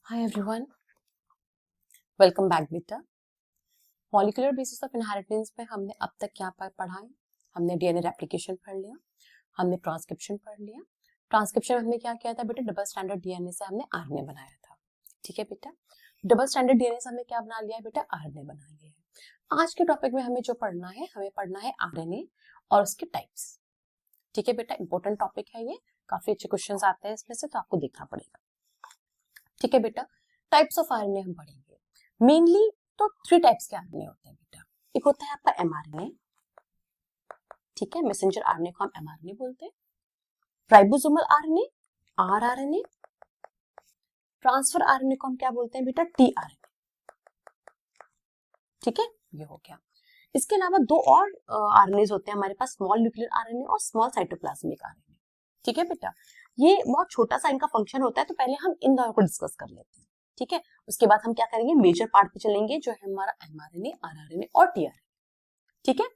Hi everyone, welcome back बेटा। Molecular basis of inheritance में हमने अब तक क्या पढ़ा है? हमने डीएनए रेप्लिकेशन पढ़ लिया, हमने ट्रांसक्रिप्शन पढ़ लिया। ट्रांसक्रिप्शन में हमने क्या किया था बेटा? डबल स्टैंडर्ड डीएनए से हमने आरएनए बनाया था। ठीक है बेटा, डबल स्टैंडर्ड डीएनए से हमने क्या बना लिया है बेटा? आरएनए बना लिया है। आज के टॉपिक में हमें जो पढ़ना है, हमें पढ़ना है आरएनए और उसके टाइप्स। ठीक है बेटा, इंपॉर्टेंट टॉपिक है ये, काफी अच्छे क्वेश्चंस आते हैं इसमें से, तो आपको देखना पड़ेगा। ठीक है बेटा, टाइप्स ऑफ आरएनए हम पढ़ेंगे। मेनली तो 3 टाइप्स के आरएनए होते हैं बेटा। एक होता है आपका एमआरएनए, ठीक है, मैसेंजर आरएनए को हम एमआरएनए बोलते हैं। Ribosomal RNA, rRNA. Transfer RNA को हम क्या बोलते हैं बेटा? टीआरएनए। ठीक है, ये हो गया। इसके अलावा 2 और आरएनए होते हैं हमारे पास, स्मॉल न्यूक्लियर आरएनए और स्मॉल साइटोप्लाज्मिक आरएनए। ठीक है बेटा, ये बहुत छोटा सा इनका फंक्शन होता है, तो पहले हम इन दोनों को डिस्कस कर लेते हैं। ठीक है, उसके बाद हम क्या करेंगे? मेजर पार्ट पे चलेंगे, जो है हमारा एमआरएनए, आरआरएनए और टीआरएनए। ठीक है,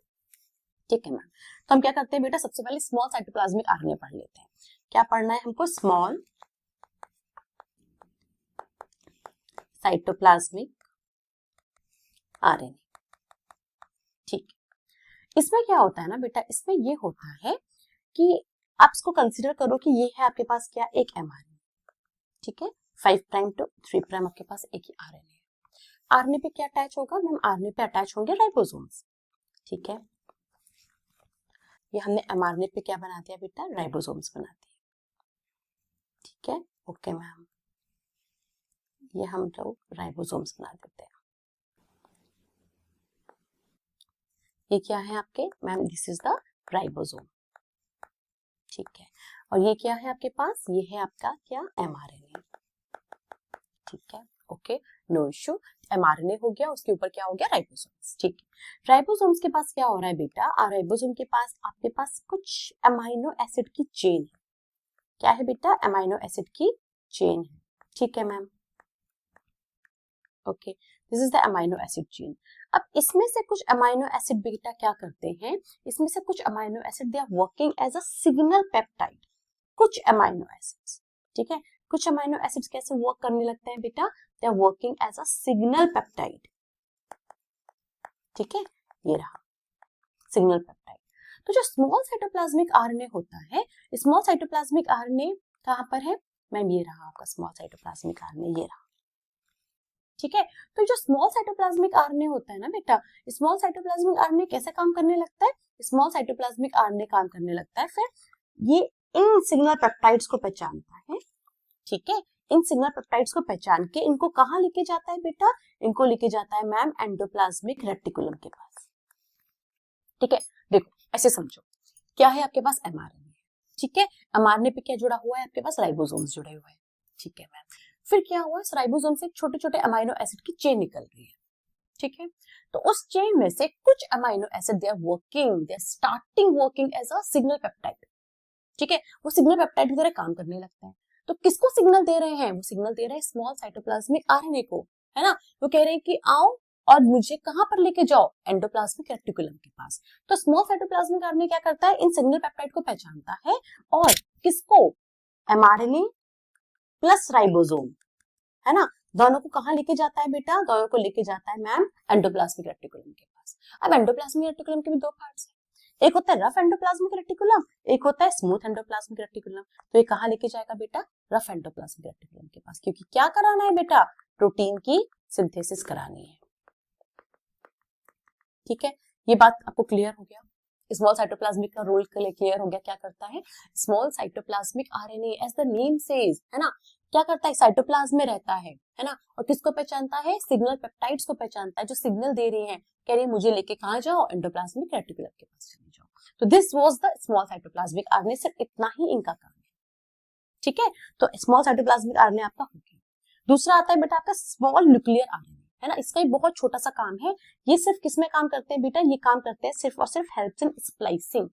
ठीक है मैम। तो हम क्या करते हैं बेटा? सबसे पहले स्मॉल साइटोप्लाज्मिक आरएनए पढ़ लेते हैं। क्या पढ़ना है हमको? Small cytoplasmic RNA. ठीक, इसमें क्या होता है ना बेटा? इसमें ये होता है कि आप इसको कंसीडर करो कि ये है आपके पास क्या? एक एमआरएनए। ठीक है, 5 प्राइम टू 3 प्राइम आपके पास एक ही आरएनए है। आरएनए पे क्या अटैच होगा मैम? आरएनए पे अटैच होंगे राइबोसोम्स। ठीक है, ये हमने एमआरएनए पे क्या बना दिया बेटा? राइबोसोम्स बना दिए। ठीक है, ओके मैम, ये हम लोग राइबोसोम्स बना देते हैं। ये क्या है आपके ma'am? This is the ribosome. ठीक है, और ये क्या है आपके पास? ये है आपका क्या? एमआरएनए। ठीक है, ओके, नो इश्यू। एमआरएनए हो गया, उसके ऊपर क्या हो गया? राइबोसोम्स। ठीक है, राइबोसोम्स के पास क्या हो रहा है बेटा? राइबोसोम के पास आपके पास कुछ अमाइनो एसिड की चेन है। क्या है बेटा? अमाइनो एसिड की चेन है। ठीक है ma'am, okay, this is the amino acid chain. अब इसमें से कुछ अमाइनो एसिड बेटा क्या करते हैं? इसमें से कुछ amino acid they are working as a signal peptide. कुछ अमाइनो एसिड्स, ठीक है, कुछ अमाइनो एसिड्स कैसे वर्क करने लगते हैं बेटा? They are working as a signal peptide. ठीक है, ये रहा सिग्नल पेप्टाइड। तो जो स्मॉल साइटोप्लाज्मिक आरएनए होता है, स्मॉल साइटोप्लाज्मिक आरएनए कहां पर है मैम? ये रहा आपका स्मॉल साइटोप्लाज्मिक आरएनए, ये रहा। ठीक है, तो जो स्मॉल साइटोप्लाज्मिक आरएनए होता है ना बेटा, स्मॉल साइटोप्लाज्मिक आरएनए कैसे काम करने लगता है? स्मॉल साइटोप्लाज्मिक आरएनए काम करने लगता है, फिर ये इन सिग्नल पेप्टाइड्स को पहचानता है। ठीक है, इन सिग्नल पेप्टाइड्स को पहचान के इनको कहां लेके जाता है बेटा? इनको लेके जाता है मैम एंडोप्लाज्मिक रेटिकुलम के पास। ठीक है, देखो ऐसे समझो, क्या है आपके पास? एमआरएनए। ठीक है, एमआरएनए पे क्या जुड़ा हुआ है आपके पास? राइबोसोम्स जुड़े हुए हैं। ठीक है मैम, फिर क्या हुआ? इस राइबोसोम से छोटे छोटे अमाइनो एसिड की चेन निकल रही है। ठीक है, तो उस चेन में से कुछ amino acid they are working, they are starting working as a signal peptide. ठीक है, वो सिग्नल पेप्टाइड की तरह काम करने लगता है। तो किसको सिग्नल दे रहे हैं? वो सिग्नल दे रहे हैं स्मॉल साइटोप्लाज्मिक आरएनए को, है ना। वो कह रहे हैं कि आओ और मुझे कहां पर लेके जाओ? एंडोप्लाज्मिक रेटिकुलम के पास। तो स्मॉल साइटोप्लाज्मिक आरएनए क्या करता है? इन सिग्नल पेप्टाइड को पहचानता है और किसको? एमआरएनए प्लस राइबोसोम, है ना, दोनों को कहां लेके जाता है बेटा? दोनों को लेके जाता है मैम एंडोप्लाज्मिक रेटिकुलम के पास। अब एंडोप्लाज्मिक रेटिकुलम के भी 2 पार्ट्स हैं, एक होता है रफ एंडोप्लाज्मिक रेटिकुलम, एक होता है स्मूथ एंडोप्लाज्मिक रेटिकुलम। तो ये कहां लेके जाएगा बेटा? रफ एंडोप्लाज्मिक रेटिकुलम के पास, क्योंकि क्या कराना है बेटा? प्रोटीन की सिंथेसिस करानी है। ठीक है, ये बात आपको क्लियर हो गया? स्मॉल साइटोप्लाज्मिक का रोल क्लियर हो गया? क्या करता है small cytoplasmic RNA? As the name says, है ना, क्या करता है? साइटोप्लाज्म में रहता है ना, और किसको पहचानता है? सिग्नल पेप्टाइड्स को पहचानता है, जो सिग्नल दे रही हैं, कह रही है मुझे लेके कहां जाओ? एंडोप्लाज्मिक रेटिकुलम के पास चले जाओ। तो this was the small cytoplasmic RNA, सिर्फ इतना ही इनका काम है। ठीक है, तो स्मॉल साइटोप्लाज्मिक आरएनए आपका हो गया। दूसरा आता है बेटा आपका स्मॉल न्यूक्लियर आरएनए, है ना, इसका एक बहुत छोटा सा काम है। ये सिर्फ किसमें काम करते हैं बेटा? ये काम करते हैं सिर्फ और सिर्फ हेल्प्स इन स्प्लाइसिंग,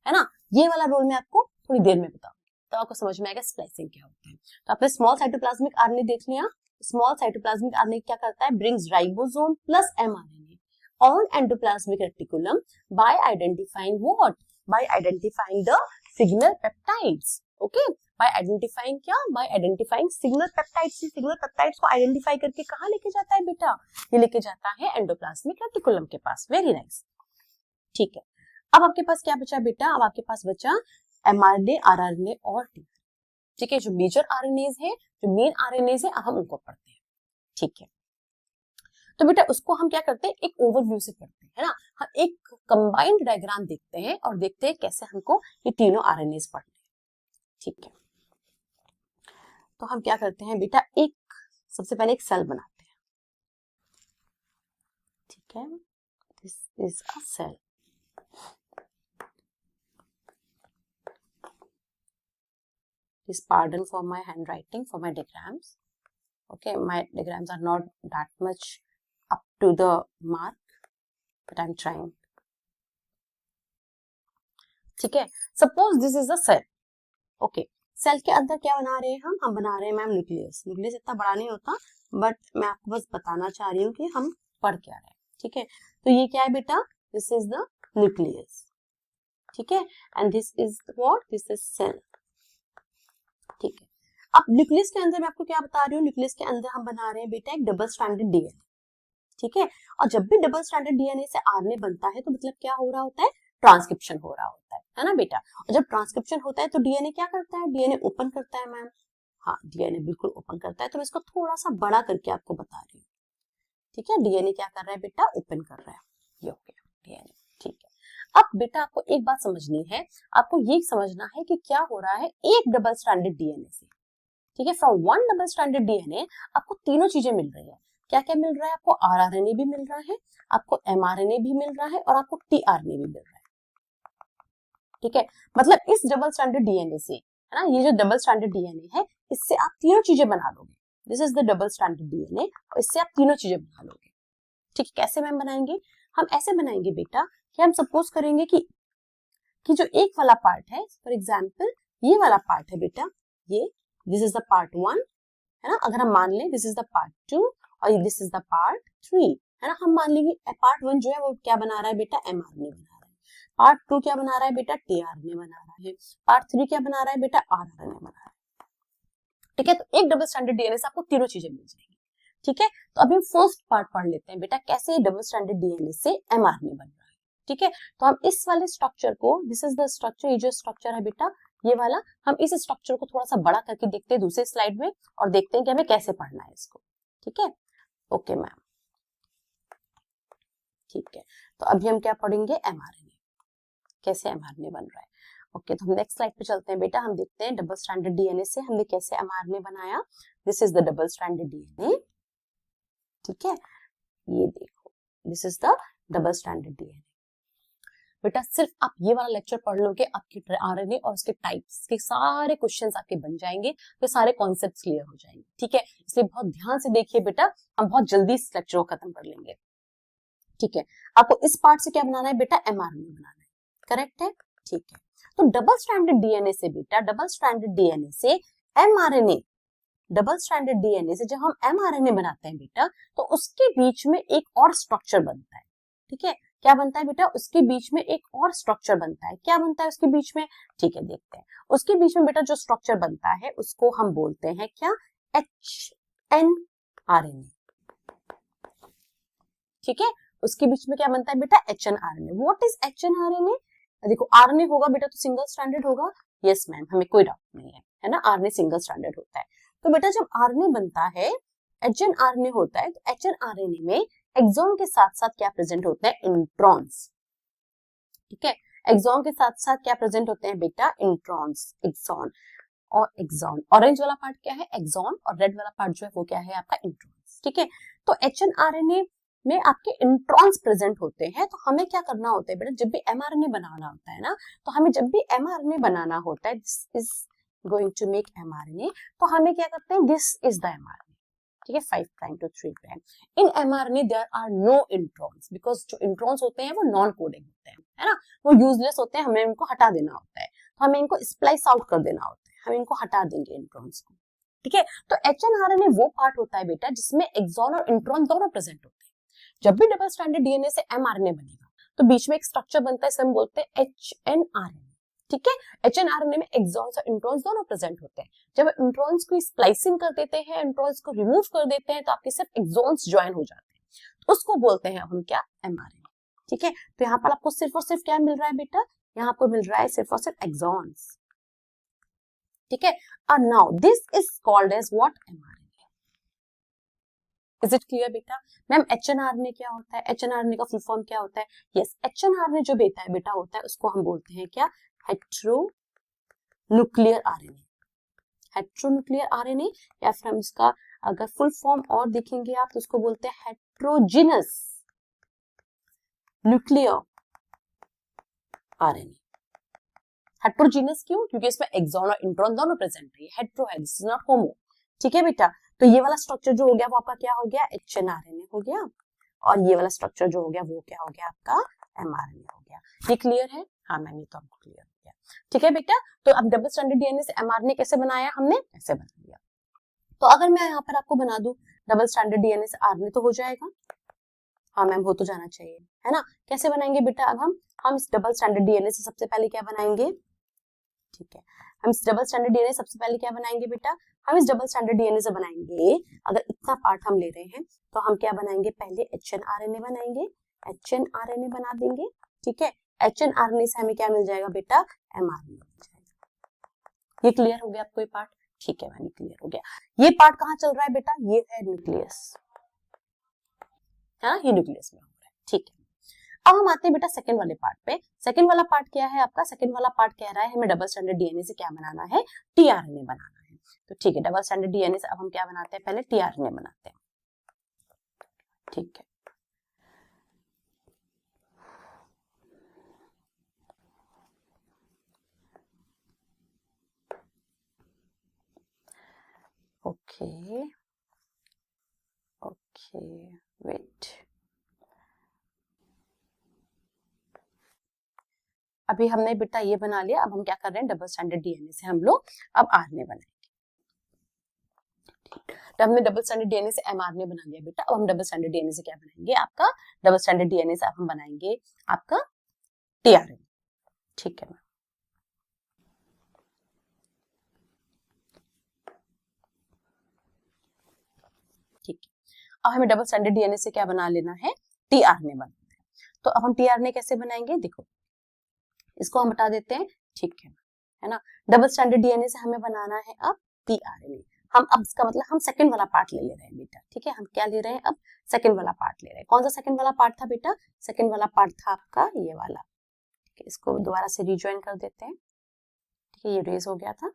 है ना। ये वाला रोल मैं आपको थोड़ी देर में बताऊंगी, तो आपको समझ में आएगा स्प्लाइसिंग क्या होता है। तो आपने स्मॉल साइटोप्लाज्मिक आरएनए देख लिया। स्मॉल साइटोप्लाज्मिक आरएनए क्या करता है? Brings ribosome plus mRNA on endoplasmic reticulum by identifying what? By identifying the signal peptides. Okay, by identifying क्या, by identifying signal peptides. Signal peptides को आइडेंटिफाई करके कहाँ लेके जाता है बेटा, ये लेके जाता है एंडोप्लाज्मिक रेटिकुलम के पास। वेरी नाइस, ठीक है। अब आपके पास क्या बचा बेटा, अब आपके पास बचा एमआरएनए, आरआरएनए और टी, ठीक है। जो मेजर आरएनएज है, जो मेन आरएनएज है, हम उनको पढ़ते हैं, ठीक है। तो बेटा उसको हम क्या करते हैं, एक ओवरव्यू से पढ़ते हैं, है ना। हम एक कंबाइंड डायग्राम देखते हैं और देखते हैं कैसे हमको ये तीनों आरएनएज पढ़ने हैं, ठीक है। तो हम क्या करते हैं बेटा, एक सबसे पहले एक सेल बनाते हैं, ठीक है। This is a cell, please pardon for my handwriting, for my diagrams. Okay, my diagrams are not that much up to the mark, but I'm trying. ठीक है, suppose this is a cell. Okay, cell के अंदर क्या बना रहे हैं हम बना रहे हैं मैम न्यूक्लियस। न्यूक्लियस इतना बड़ा नहीं होता, बट मैं आपको बस बताना चाह रही हूँ कि हम पढ़ क्या रहे हैं, ठीक है। तो ये क्या है बेटा, दिस इज द न्यूक्लियस, ठीक है, and this is what, this is cell, ठीक है। अब न्यूक्लियस के अंदर मैं आपको क्या बता रही हूँ, न्यूक्लियस के अंदर हम बना रहे हैं बेटा एक डबल स्ट्रैंडेड डीएनए, ठीक है। और जब भी डबल स्ट्रैंडेड डीएनए से आरएनए बनता है तो मतलब क्या हो रहा होता है, ट्रांसक्रिप्शन हो रहा होता है ना बेटा। और जब ट्रांसक्रिप्शन होता है तो डीएनए क्या करता है, डीएनए ओपन करता है मैम, हाँ डीएनए बिल्कुल ओपन करता है। तो मैं इसको थोड़ा सा बड़ा करके आपको बता रही हूँ, ठीक है। डीएनए क्या कर रहा है बेटा, ओपन कर रहा है, ये हो गया डीएनए, ठीक है। अब बेटा आपको एक बात समझनी है, आपको ये समझना है कि क्या हो रहा है एक डबल स्ट्रैंडेड डीएनए से, ठीक है। From one double stranded DNA आपको तीनों चीजें मिल रही है। क्या क्या मिल रहा है आपको, आरआरएनए भी मिल रहा है, आपको एमआरएनए भी मिल रहा है और आपको टीआरएनए भी मिल रहा है, ठीक है। मतलब इस डबल स्ट्रैंडेड डीएनए से, है ना, ये जो डबल स्ट्रैंडेड डीएनए है इससे आप तीनों चीजें बना लोगे। This is the double stranded DNA और इससे आप तीनों चीजें बना लोगे, ठीक है। कैसे मैम बनाएंगे, हम ऐसे बनाएंगे बेटा कि हम सपोज करेंगे कि जो एक वाला पार्ट है, फॉर एग्जांपल ये वाला पार्ट है बेटा, ये दिस इज द पार्ट 1, है ना। अगर हम मान लें दिस इज द पार्ट 2 और दिस इज द पार्ट 3, है ना। हम मान लेंगे पार्ट 1 जो है वो क्या बना रहा है बेटा, एमआरएनए बना रहा है, पार्ट 2 क्या बना रहा है बेटा, टीआरएनए बना रहा है, पार्ट 3 क्या बना रहा है बेटा, आरआरएनए बना रहा है, ठीक है। तो एक डबल स्ट्रैंडेड डीएनए से आपको तीनों चीजें मिल जाएंगी, ठीक है। तो अभी हम फर्स्ट पार्ट पढ़ लेते हैं बेटा, कैसे डबल स्ट्रैंडेड डीएनए से एमआरएनए बन रहा है, ठीक है। तो हम इस वाले स्ट्रक्चर को, दिस इज द स्ट्रक्चर, ये जो स्ट्रक्चर है बेटा ये वाला, हम इस स्ट्रक्चर को थोड़ा सा बड़ा करके देखते हैं दूसरे स्लाइड में और देखते हैं कि हमें कैसे पढ़ना है इसको, ठीक है। ओके मैम, ठीक है। तो अभी हम क्या पढ़ेंगे, एमआरएनए, कैसे एमआरएनए बन रहा है। ओके, तो हम नेक्स्ट स्लाइड पे चलते हैं बेटा। हम देखते हैं डबल स्ट्रैंडेड डीएनए से हमने कैसे एमआरएनए बनाया। This is the double stranded DNA, ठीक है, ये देखो this is the double stranded DNA. बेटा सिर्फ आप ये वाला लेक्चर पढ़ लोगे, आपके आरएनए और उसके टाइप्स के सारे क्वेश्चंस आपके बन जाएंगे, तो सारे कॉन्सेप्ट्स क्लियर हो जाएंगे, ठीक है। इसलिए बहुत ध्यान से देखिए बेटा, हम बहुत जल्दी इस लेक्चर को खत्म कर लेंगे, ठीक है। आपको इस पार्ट से क्या बनाना है बेटा, एमआरएनए बनाना है, करेक्ट है, ठीक है। तो डबल स्ट्रैंडेड डीएनए से बेटा, डबल स्ट्रैंडेड डीएनए से एमआरएनए, डबल स्ट्रैंडेड डीएनए से जब हम एमआरएनए बनाते हैं बेटा, तो उसके बीच में एक और स्ट्रक्चर बनता है, ठीक है। क्या बनता है बेटा, उसके बीच में एक और स्ट्रक्चर बनता है। क्या बनता है उसके बीच में, ठीक है, देखते हैं। उसके बीच में बेटा जो स्ट्रक्चर बनता है उसको हम बोलते हैं क्या, एचएनआरएनए, ठीक है। उसके बीच में क्या बनता है बेटा, एचएनआरएनए। व्हाट इज एचएनआरएनए, देखो आरएनए होगा बेटा तो सिंगल स्ट्रैंडेड होगा, यस मैम, हमें कोई डाउट नहीं है ना, आरएनए सिंगल स्ट्रैंडेड होता है। तो बेटा जब आरएनए बनता है, एचएनआरएनए होता है, तो एचएनआरएनए में एक्सॉन के साथ साथ क्या प्रेजेंट होते हैं, इंट्रॉन्स, ठीक है। एक्सॉन के साथ साथ क्या प्रेजेंट होते हैं बेटा, इंट्रॉन्स, एक्सॉन और एक्सॉन। ऑरेंज वाला पार्ट क्या है, एक्सॉन, और रेड वाला पार्ट जो है वो क्या है आपका, इंट्रॉन्स, ठीक है। तो एचएनआरएनए में आपके इंट्रॉन्स प्रेजेंट होते हैं। तो हमें क्या करना होता है बेटा, जब भी एमआरएनए बनाना होता है ना, तो हमें जब भी एमआरएनए बनाना होता है, this is going to make mRNA, तो हमें क्या करते हैं, दिस इज द एमआरएनए, ठीक है, 5 prime to 3 prime. In mRNA there are no introns, because जो इंट्रॉन्स होते हैं वो नॉन कोडिंग होते हैं, है ना, वो यूजलेस होते हैं, हमें इनको हटा देना होता है, तो हमें इनको स्प्लाइस आउट कर देना होता है, हम इनको हटा देंगे इंट्रॉन्स को, ठीक है। तो एचएनआरएनए वो पार्ट होता है बेटा जिसमें एक्सॉन और इंट्रॉन दोनों प्रेजेंट होते हैं। जब भी डबल स्ट्रैंडेड डीएनए से एमआरएनए बनेगा तो बीच में एक स्ट्रक्चर बनता है, इसे हम बोलते हैं एचएनआरएनए, ठीक है। HNRNA में एक्सॉन्स और इंट्रॉन्स दोनों प्रेजेंट होते हैं। जब इंट्रॉन्स को स्प्लाइसिंग कर देते हैं, इंट्रॉन्स को रिमूव कर देते हैं, तो आपके सिर्फ एक्सॉन्स ज्वाइन हो जाते हैं, तो उसको बोलते हैं अब हम क्या, mRNA। ठीक है, तो यहाँ पर आपको सिर्फ और सिर्फ क्या मिल रहा है बेटा, यहाँ आपको मिल रहा है सिर्फ और सिर्फ एक्सॉन्स। ठीक है, and now this is called as what, mRNA। Is it clear बेटा? मैम HNRNA क्या होता है, HNRNA का फुल फॉर्म क्या होता है? यस, HNRNA जो बेटा होता है उसको हम बोलते हैं क्या, हेट्रोन्यूक्लियर आरएनए। हेट्रोन्यूक्लियर आरएनए, या फिर हम इसका अगर फुल फॉर्म और देखेंगे आप तो उसको बोलते हैं हेट्रोजिनस न्यूक्लियर आरएनए। हेट्रोजीनस क्यों? क्योंकि इसमें एक्सॉन और इंट्रॉन दोनों प्रेजेंट है, हेट्रो है, दिस इज नॉट होमो। ठीक है बेटा, तो ये वाला स्ट्रक्चर जो हो गया वो आपका क्या हो गया, HNRNA हो गया, और ये वाला स्ट्रक्चर जो हो गया वो क्या हो गया आपका, mRNA हो गया। ये क्लियर है? हाँ मैम, ये तो हमको क्लियर हो गया। ठीक है बेटा, तो अब डबल स्ट्रैंडेड डीएनए से mRNA कैसे बनाया हमने, ऐसे बना लिया। तो अगर मैं यहाँ पर आपको बना दूं डबल स्ट्रैंडेड डीएनए से RNA तो हो जाएगा, हाँ मैम हो तो जाना चाहिए, है ना। कैसे बनाएंगे बेटा, अब हम इस डबल स्ट्रैंडेड डीएनए से सबसे पहले क्या बनाएंगे, ठीक है, हम इस डबल स्टैंडर्ड डीएनए सबसे पहले क्या बनाएंगे बेटा, हम इस डबल स्टैंडर्ड डीएनए से बनाएंगे, अगर इतना पार्ट हम ले रहे हैं तो हम क्या बनाएंगे, पहले HNRNA बनाएंगे, HNRNA बना देंगे। ठीक है, HNRNA से हमें क्या मिल जाएगा बेटा, mRNA मिल जाएगा। ये क्लियर हो गया आपको ये पार्ट? ठीक है मैम, क्लियर हो गया। ये पार्ट कहाँ चल रहा है बेटा, ये है न्यूक्लियस, है ना, ये न्यूक्लियस में हो रहा है। ठीक है, अब हम आते हैं बेटा सेकंड वाले पार्ट पे। सेकंड वाला पार्ट क्या है आपका, सेकंड वाला पार्ट कह रहा है हमें डबल स्टैंडर्ड डीएनए से क्या बनाना है, tRNA बनाना है। तो ठीक है, डबल स्टैंडर्ड डीएनए से अब हम क्या बनाते हैं, पहले tRNA बनाते हैं। ठीक है, ओके ओके, वेट, अभी हमने बेटा ये बना लिया, अब हम क्या कर रहे हैं, डबल स्टैंडर्ड डीएनए से हम लोग अब RNA बनाएंगे। तो हमने डबल स्टैंडर्ड डीएनए से mRNA बना लिया बेटा, अब हम डबल स्टैंडर्ड डीएनए से क्या बनाएंगे, आपका डबल स्टैंडर्ड डीएनए से अब हम बनाएंगे आपका tRNA। ठीक है मैम, ठीक है, अब हमें डबल स्टैंडर्ड डीएनए से क्या बना लेना है, tRNA बनाना है। तो अब हम tRNA कैसे बनाएंगे, देखो इसको हम हटा देते हैं। ठीक है ना, डबल स्टैंडर्ड डीएनए से हमें बनाना है अब tRNA। हम अब इसका मतलब हम सेकंड वाला पार्ट ले रहे हैं बेटा। ठीक है, हम क्या ले रहे हैं, अब सेकंड वाला पार्ट ले रहे हैं। कौन सा सेकंड वाला पार्ट था बेटा, सेकंड वाला पार्ट था आपका ये वाला। ठीक है, इसको दोबारा से रिज्वाइन कर देते हैं। ठीक है, ये रेज हो गया था,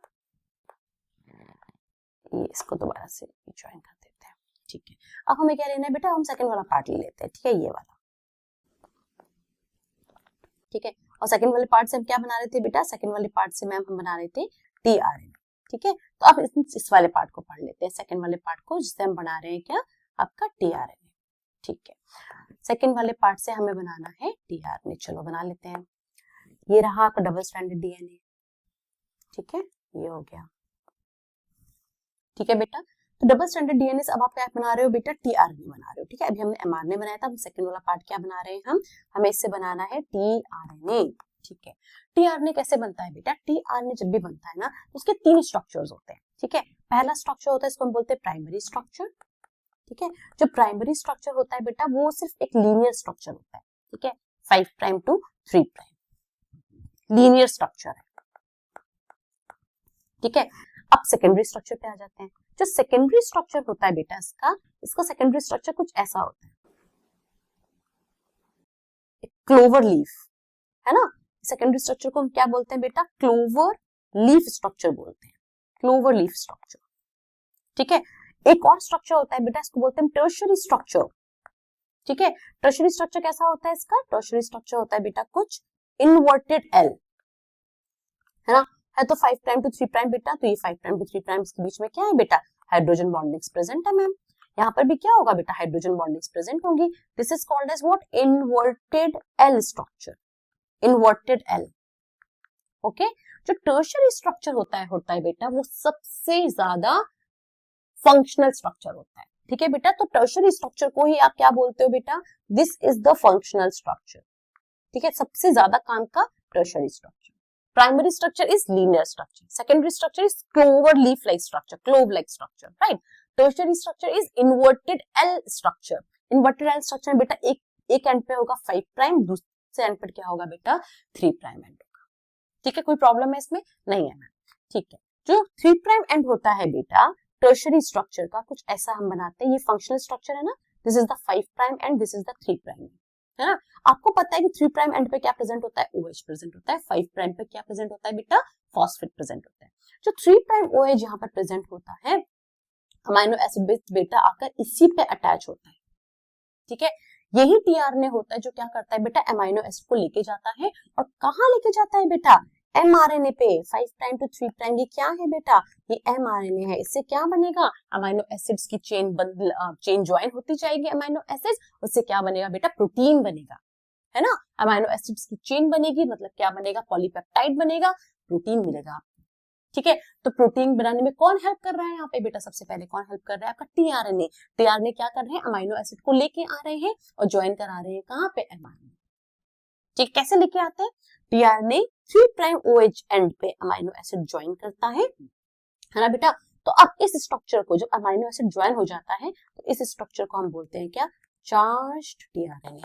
ये इसको दोबारा से रिज्वाइन कर देते हैं। ठीक है, अब हमें क्या लेना है बेटा, हम सेकंड वाला पार्ट ले लेते हैं। ठीक है, ये वाला। ठीक है, और सेकंड वाले पार्ट से हम क्या बना रहे थे बेटा, सेकंड वाले पार्ट से मैम हम बना रहे थे tRNA। ठीक है, तो अब इस वाले पार्ट को पढ़ लेते हैं, सेकंड वाले पार्ट को, जिससे हम बना रहे हैं क्या, आपका tRNA। ठीक है, सेकंड वाले पार्ट से हमें बनाना है tRNA। चलो बना लेते हैं। ये रहा आपका डबल स्टैंडर्ड डीएनए। ठीक है, ये हो गया। ठीक है बेटा, तो डबल स्टैंडर्ड डीएनए से अब आप क्या बना रहे हो बेटा, tRNA बना रहे हो। ठीक है, अभी हमने mRNA बनाया था, हम सेकंड वाला पार्ट क्या बना रहे हैं, हमें इससे बनाना है tRNA। ठीक है, tRNA कैसे बनता है बेटा, tRNA जब भी बनता है ना, उसके तीन स्ट्रक्चर्स होते हैं। ठीक है, पहला स्ट्रक्चर होता है, इसको हम बोलते हैं प्राइमरी स्ट्रक्चर। ठीक है, जो प्राइमरी स्ट्रक्चर होता है बेटा, वो सिर्फ एक लीनियर स्ट्रक्चर होता है। ठीक है, 5 prime to 3 prime linear structure है। ठीक है, अब सेकेंडरी स्ट्रक्चर पे आ जाते हैं। जो सेकेंडरी स्ट्रक्चर होता है बेटा, इसका सेकेंडरी स्ट्रक्चर कुछ ऐसा होता है, क्लोवर लीफ, है ना। सेकेंडरी स्ट्रक्चर को हम क्या बोलते हैं बेटा, क्लोवर लीफ स्ट्रक्चर बोलते हैं, क्लोवर लीफ स्ट्रक्चर। ठीक है, एक और स्ट्रक्चर होता है बेटा, इसको बोलते हैं टर्शियरी स्ट्रक्चर। ठीक है, टर्शियरी स्ट्रक्चर कैसा होता है इसका, टर्शियरी स्ट्रक्चर होता है बेटा कुछ इनवर्टेड एल, है ना, है तो 5 प्राइम टू 3 प्राइम बेटा, तो ये 5 प्राइम टू 3 प्राइम के बीच में क्या है बेटा, हाइड्रोजन बॉन्डिंग्स प्रेजेंट है मैम। यहाँ पर भी क्या होगा बेटा, हाइड्रोजन बॉन्डिंग्स प्रेजेंट होंगी। This is called as what, inverted L structure, inverted L. Okay, जो टर्शियरी स्ट्रक्चर होता है बेटा, वो सबसे ज्यादा फंक्शनल स्ट्रक्चर होता है। ठीक है बेटा, तो टर्शियरी स्ट्रक्चर को ही आप क्या बोलते हो बेटा, this is the functional structure. ठीक है, सबसे ज्यादा काम का tertiary structure. Primary structure is linear structure. Secondary structure is clover leaf-like structure, clove-like structure, right? Tertiary structure is inverted L structure. Inverted L structure में बेटा एक एंड पे होगा 5 प्राइम, दूसरे एंड पर क्या होगा बेटा 3 प्राइम एंड होगा. ठीक है, कोई प्रॉब्लम है इसमें? नहीं है मैम. ठीक है, जो 3 प्राइम एंड होता है बेटा टर्शियरी स्ट्रक्चर का, कुछ ऐसा हम बनाते हैं. ये फंक्शनल स्ट्रक्चर है ना, this is the 5 prime and this is the 3 prime, है ना. आपको पता है कि 3 प्राइम एंड पे क्या प्रेजेंट होता है? OH प्रेजेंट होता है. 5 प्राइम पे क्या प्रेजेंट होता है बेटा? फॉस्फेट प्रेजेंट होता है. जो 3 प्राइम OH यहाँ पर प्रेजेंट होता है, अमाइनो एसिड बेस बेटा आकर इसी पे अटैच होता है. ठीक है, यही टीआरएनए होता है जो क्या करता है बेटा? अमाइनो एसिड को लेके जाता है. और कहाँ लेके जाता है बेटा? एमआरएनए पे. 5 प्राइम टू 3 प्राइम ये क्या है बेटा? ये एमआरएनए है. इससे क्या बनेगा? अमाइनो एसिड्स की चेन ज्वाइन होती जाएगी अमाइनो एसिड्स. उससे क्या बनेगा बेटा? प्रोटीन बनेगा, है ना. अमाइनो एसिड्स की चेन बनेगी, मतलब क्या बनेगा? पॉलीपेप्टाइड बनेगा, प्रोटीन मिलेगा आपको. ठीक है, तो प्रोटीन बनाने में कौन हेल्प कर रहा है यहाँ पे बेटा? सबसे पहले कौन हेल्प कर रहा है? आपका टीआरएनए. टीआरएनए क्या कर रहे हैं? अमाइनो एसिड को लेके आ रहे हैं और ज्वाइन करा रहे हैं कहाँ पे? एमआरएनए. ठीक, कैसे लेके आते हैं? टीआरएनए 3 प्राइम OH एंड पे अमाइनो एसिड ज्वाइन करता है ना बेटा. तो अब इस स्ट्रक्चर को, जब अमाइनो एसिड ज्वाइन हो जाता है, तो इस स्ट्रक्चर को हम बोलते हैं क्या? Charged tRNA.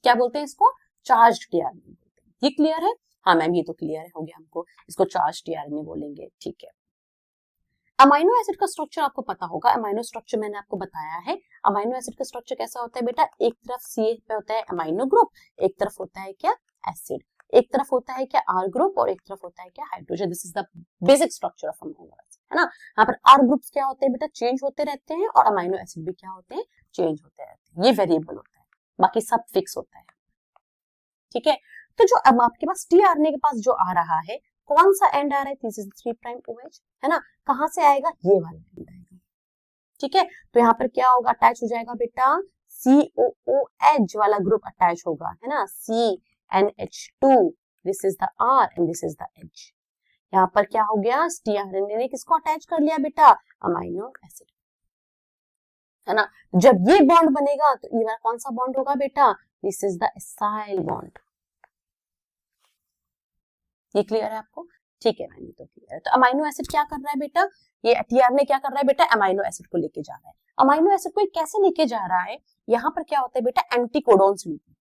क्या बोलते हैं इसको? चार्ज्ड टीआरएनए बोलते हैं. ये क्लियर है? हाँ मैम, ये तो क्लियर हो गया हमको. इसको चार्ज टीआरएनए बोलेंगे. ठीक है, अमाइनो एसिड का स्ट्रक्चर आपको पता होगा. अमाइनो स्ट्रक्चर मैंने आपको बताया है. अमाइनो एसिड का स्ट्रक्चर कैसा होता है बेटा? एक तरफ CH पे होता है अमाइनो ग्रुप, एक तरफ होता है क्या? एसिड. एक तरफ होता है क्या? R ग्रुप, और एक तरफ होता है क्या? Hydrogen. This is the basic structure of amino acid, है ना. यहाँ पर R ग्रुप्स क्या होते हैं बेटा? चेंज होते रहते हैं. और अमाइनो एसिड भी क्या होते हैं? चेंज होते रहते हैं. ये वेरिएबल होता है, बाकी सब फिक्स होता है. ठीक है, तो जो अब आपके पास टीआरएनए के पास जो आ रहा है, कौन सा एंड आ रहा है? दिस इज 3 प्राइम OH, है ना. कहां से आएगा? ये वाला एंड आएगा. ठीक है, तो यहाँ पर क्या होगा? अटैच हो जाएगा बेटा COOH वाला ग्रुप अटैच होगा, है ना. CnH2, this is the R and this is the H. यहाँ पर क्या हो गया? टीआरएनए ने किसको अटैच कर लिया बेटा? अमाइनो एसिड, है ना. जब ये बॉन्ड बनेगा तो ये वाला कौन सा बॉन्ड होगा बेटा? This is the acyl bond. ये क्लियर है आपको? ठीक है मैम, ये तो क्लियर है. तो अमाइनो एसिड क्या कर रहा है बेटा? ये टीआरएनए क्या कर रहा है बेटा? अमाइनो एसिड को लेके जा रहा है. अमाइनो एसिड को कैसे लेके जा रहा है? यहाँ पर क्या होता है बेटा? एंटीकोडॉन्स मिलते हैं.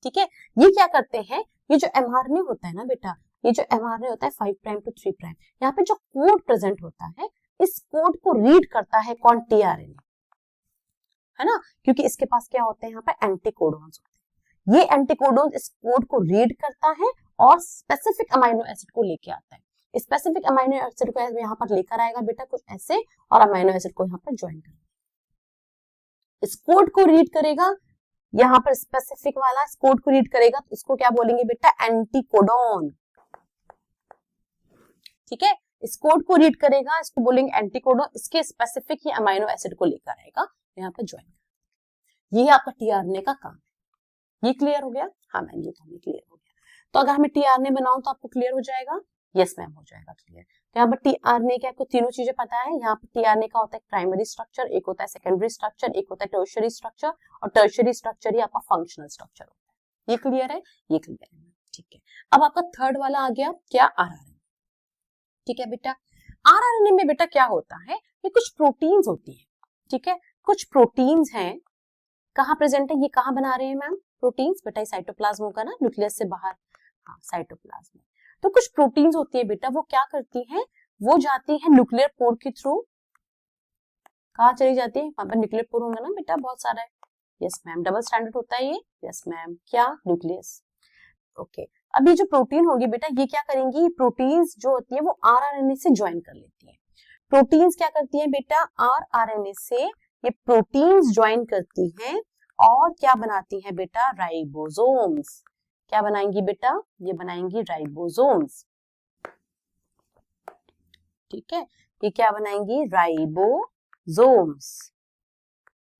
ठीक है, ये क्या करते हैं? ये जो एमआरएनए होता है ना बेटा, ये जो एमआरएनए होता है 5 प्राइम टू 3 प्राइम, यहाँ पे जो कोड प्रेजेंट होता है, इस कोड को रीड करता है कौन? टीआरएनए, है ना. क्योंकि इसके पास क्या होते हैं? यहाँ पे एंटीकोडॉन्स होते हैं. ये एंटीकोडॉन इस कोड को रीड करता है और स्पेसिफिक अमाइनो एसिड को लेके आता है. स्पेसिफिक अमाइनो एसिड को यहाँ पर लेकर आएगा बेटा कुछ ऐसे, और अमाइनो एसिड को यहाँ पर ज्वाइन करेगा. इस कोड को रीड करेगा, यहाँ पर स्पेसिफिक वाला इस कोड को रीड करेगा, तो इसको क्या बोलेंगे बेटा? एंटीकोडॉन. ठीक है, इस कोड को रीड करेगा, इसको बोलेंगे एंटीकोडॉन. इसके स्पेसिफिक ही अमाइनो एसिड को लेकर आएगा, यहाँ पर ज्वाइन करेगा. ये आपका टीआरएनए का काम. ये क्लियर हो गया? हाँ मैम, ये तो हमें क्लियर हो गया. तो अगर हमें टीआरएनए बनाऊं तो आपको क्लियर हो जाएगा? यस मैम, हो जाएगा क्लियर. तो यहाँ पर टीआरएनए के आपको तीनों चीजें पता है. यहाँ पर टीआरएनए का होता है प्राइमरी स्ट्रक्चर, एक होता है सेकेंडरी स्ट्रक्चर, एक होता है टर्शियरी स्ट्रक्चर, और टर्शियरी स्ट्रक्चर ही आपका फंक्शनल स्ट्रक्चर होता है. ये क्लियर है? ये क्लियर है. ठीक है, अब आपका थर्ड वाला आ गया क्या? आरआरएनए. ठीक है बेटा, आरआरएनए में बेटा क्या होता है? ये कुछ प्रोटीन्स होती है. ठीक है, कुछ प्रोटीन्स हैं. कहाँ प्रेजेंट है? ये कहाँ बना रहे हैं मैम? प्रोटीन्स बेटा साइटोप्लाज्म होगा ना, न्यूक्लियस से बाहर. हाँ, साइटोप्लाज्म. तो कुछ प्रोटीन्स होती है बेटा, वो क्या करती हैं? वो जाती है न्यूक्लियर पोर के थ्रू. कहाँ चली जाती है? वहां पर न्यूक्लियर पोर होगा ना बेटा, बहुत सारा है. यस मैम, डबल स्टैंडर्ड होता है ये. यस मैम, क्या? न्यूक्लियस. ओके, अब ये जो प्रोटीन होगी बेटा, ये क्या करेंगी? प्रोटीन्स जो होती है वो आरआरएनए से ज्वाइन कर लेती है. प्रोटीन्स क्या करती है बेटा? आरआरएनए से ये प्रोटीन्स ज्वाइन करती हैं और क्या बनाती है बेटा? राइबोसोम्स. क्या बनाएंगी बेटा? ये बनाएंगी राइबोसोम्स. ठीक है, ये क्या बनाएंगी? राइबोसोम्स.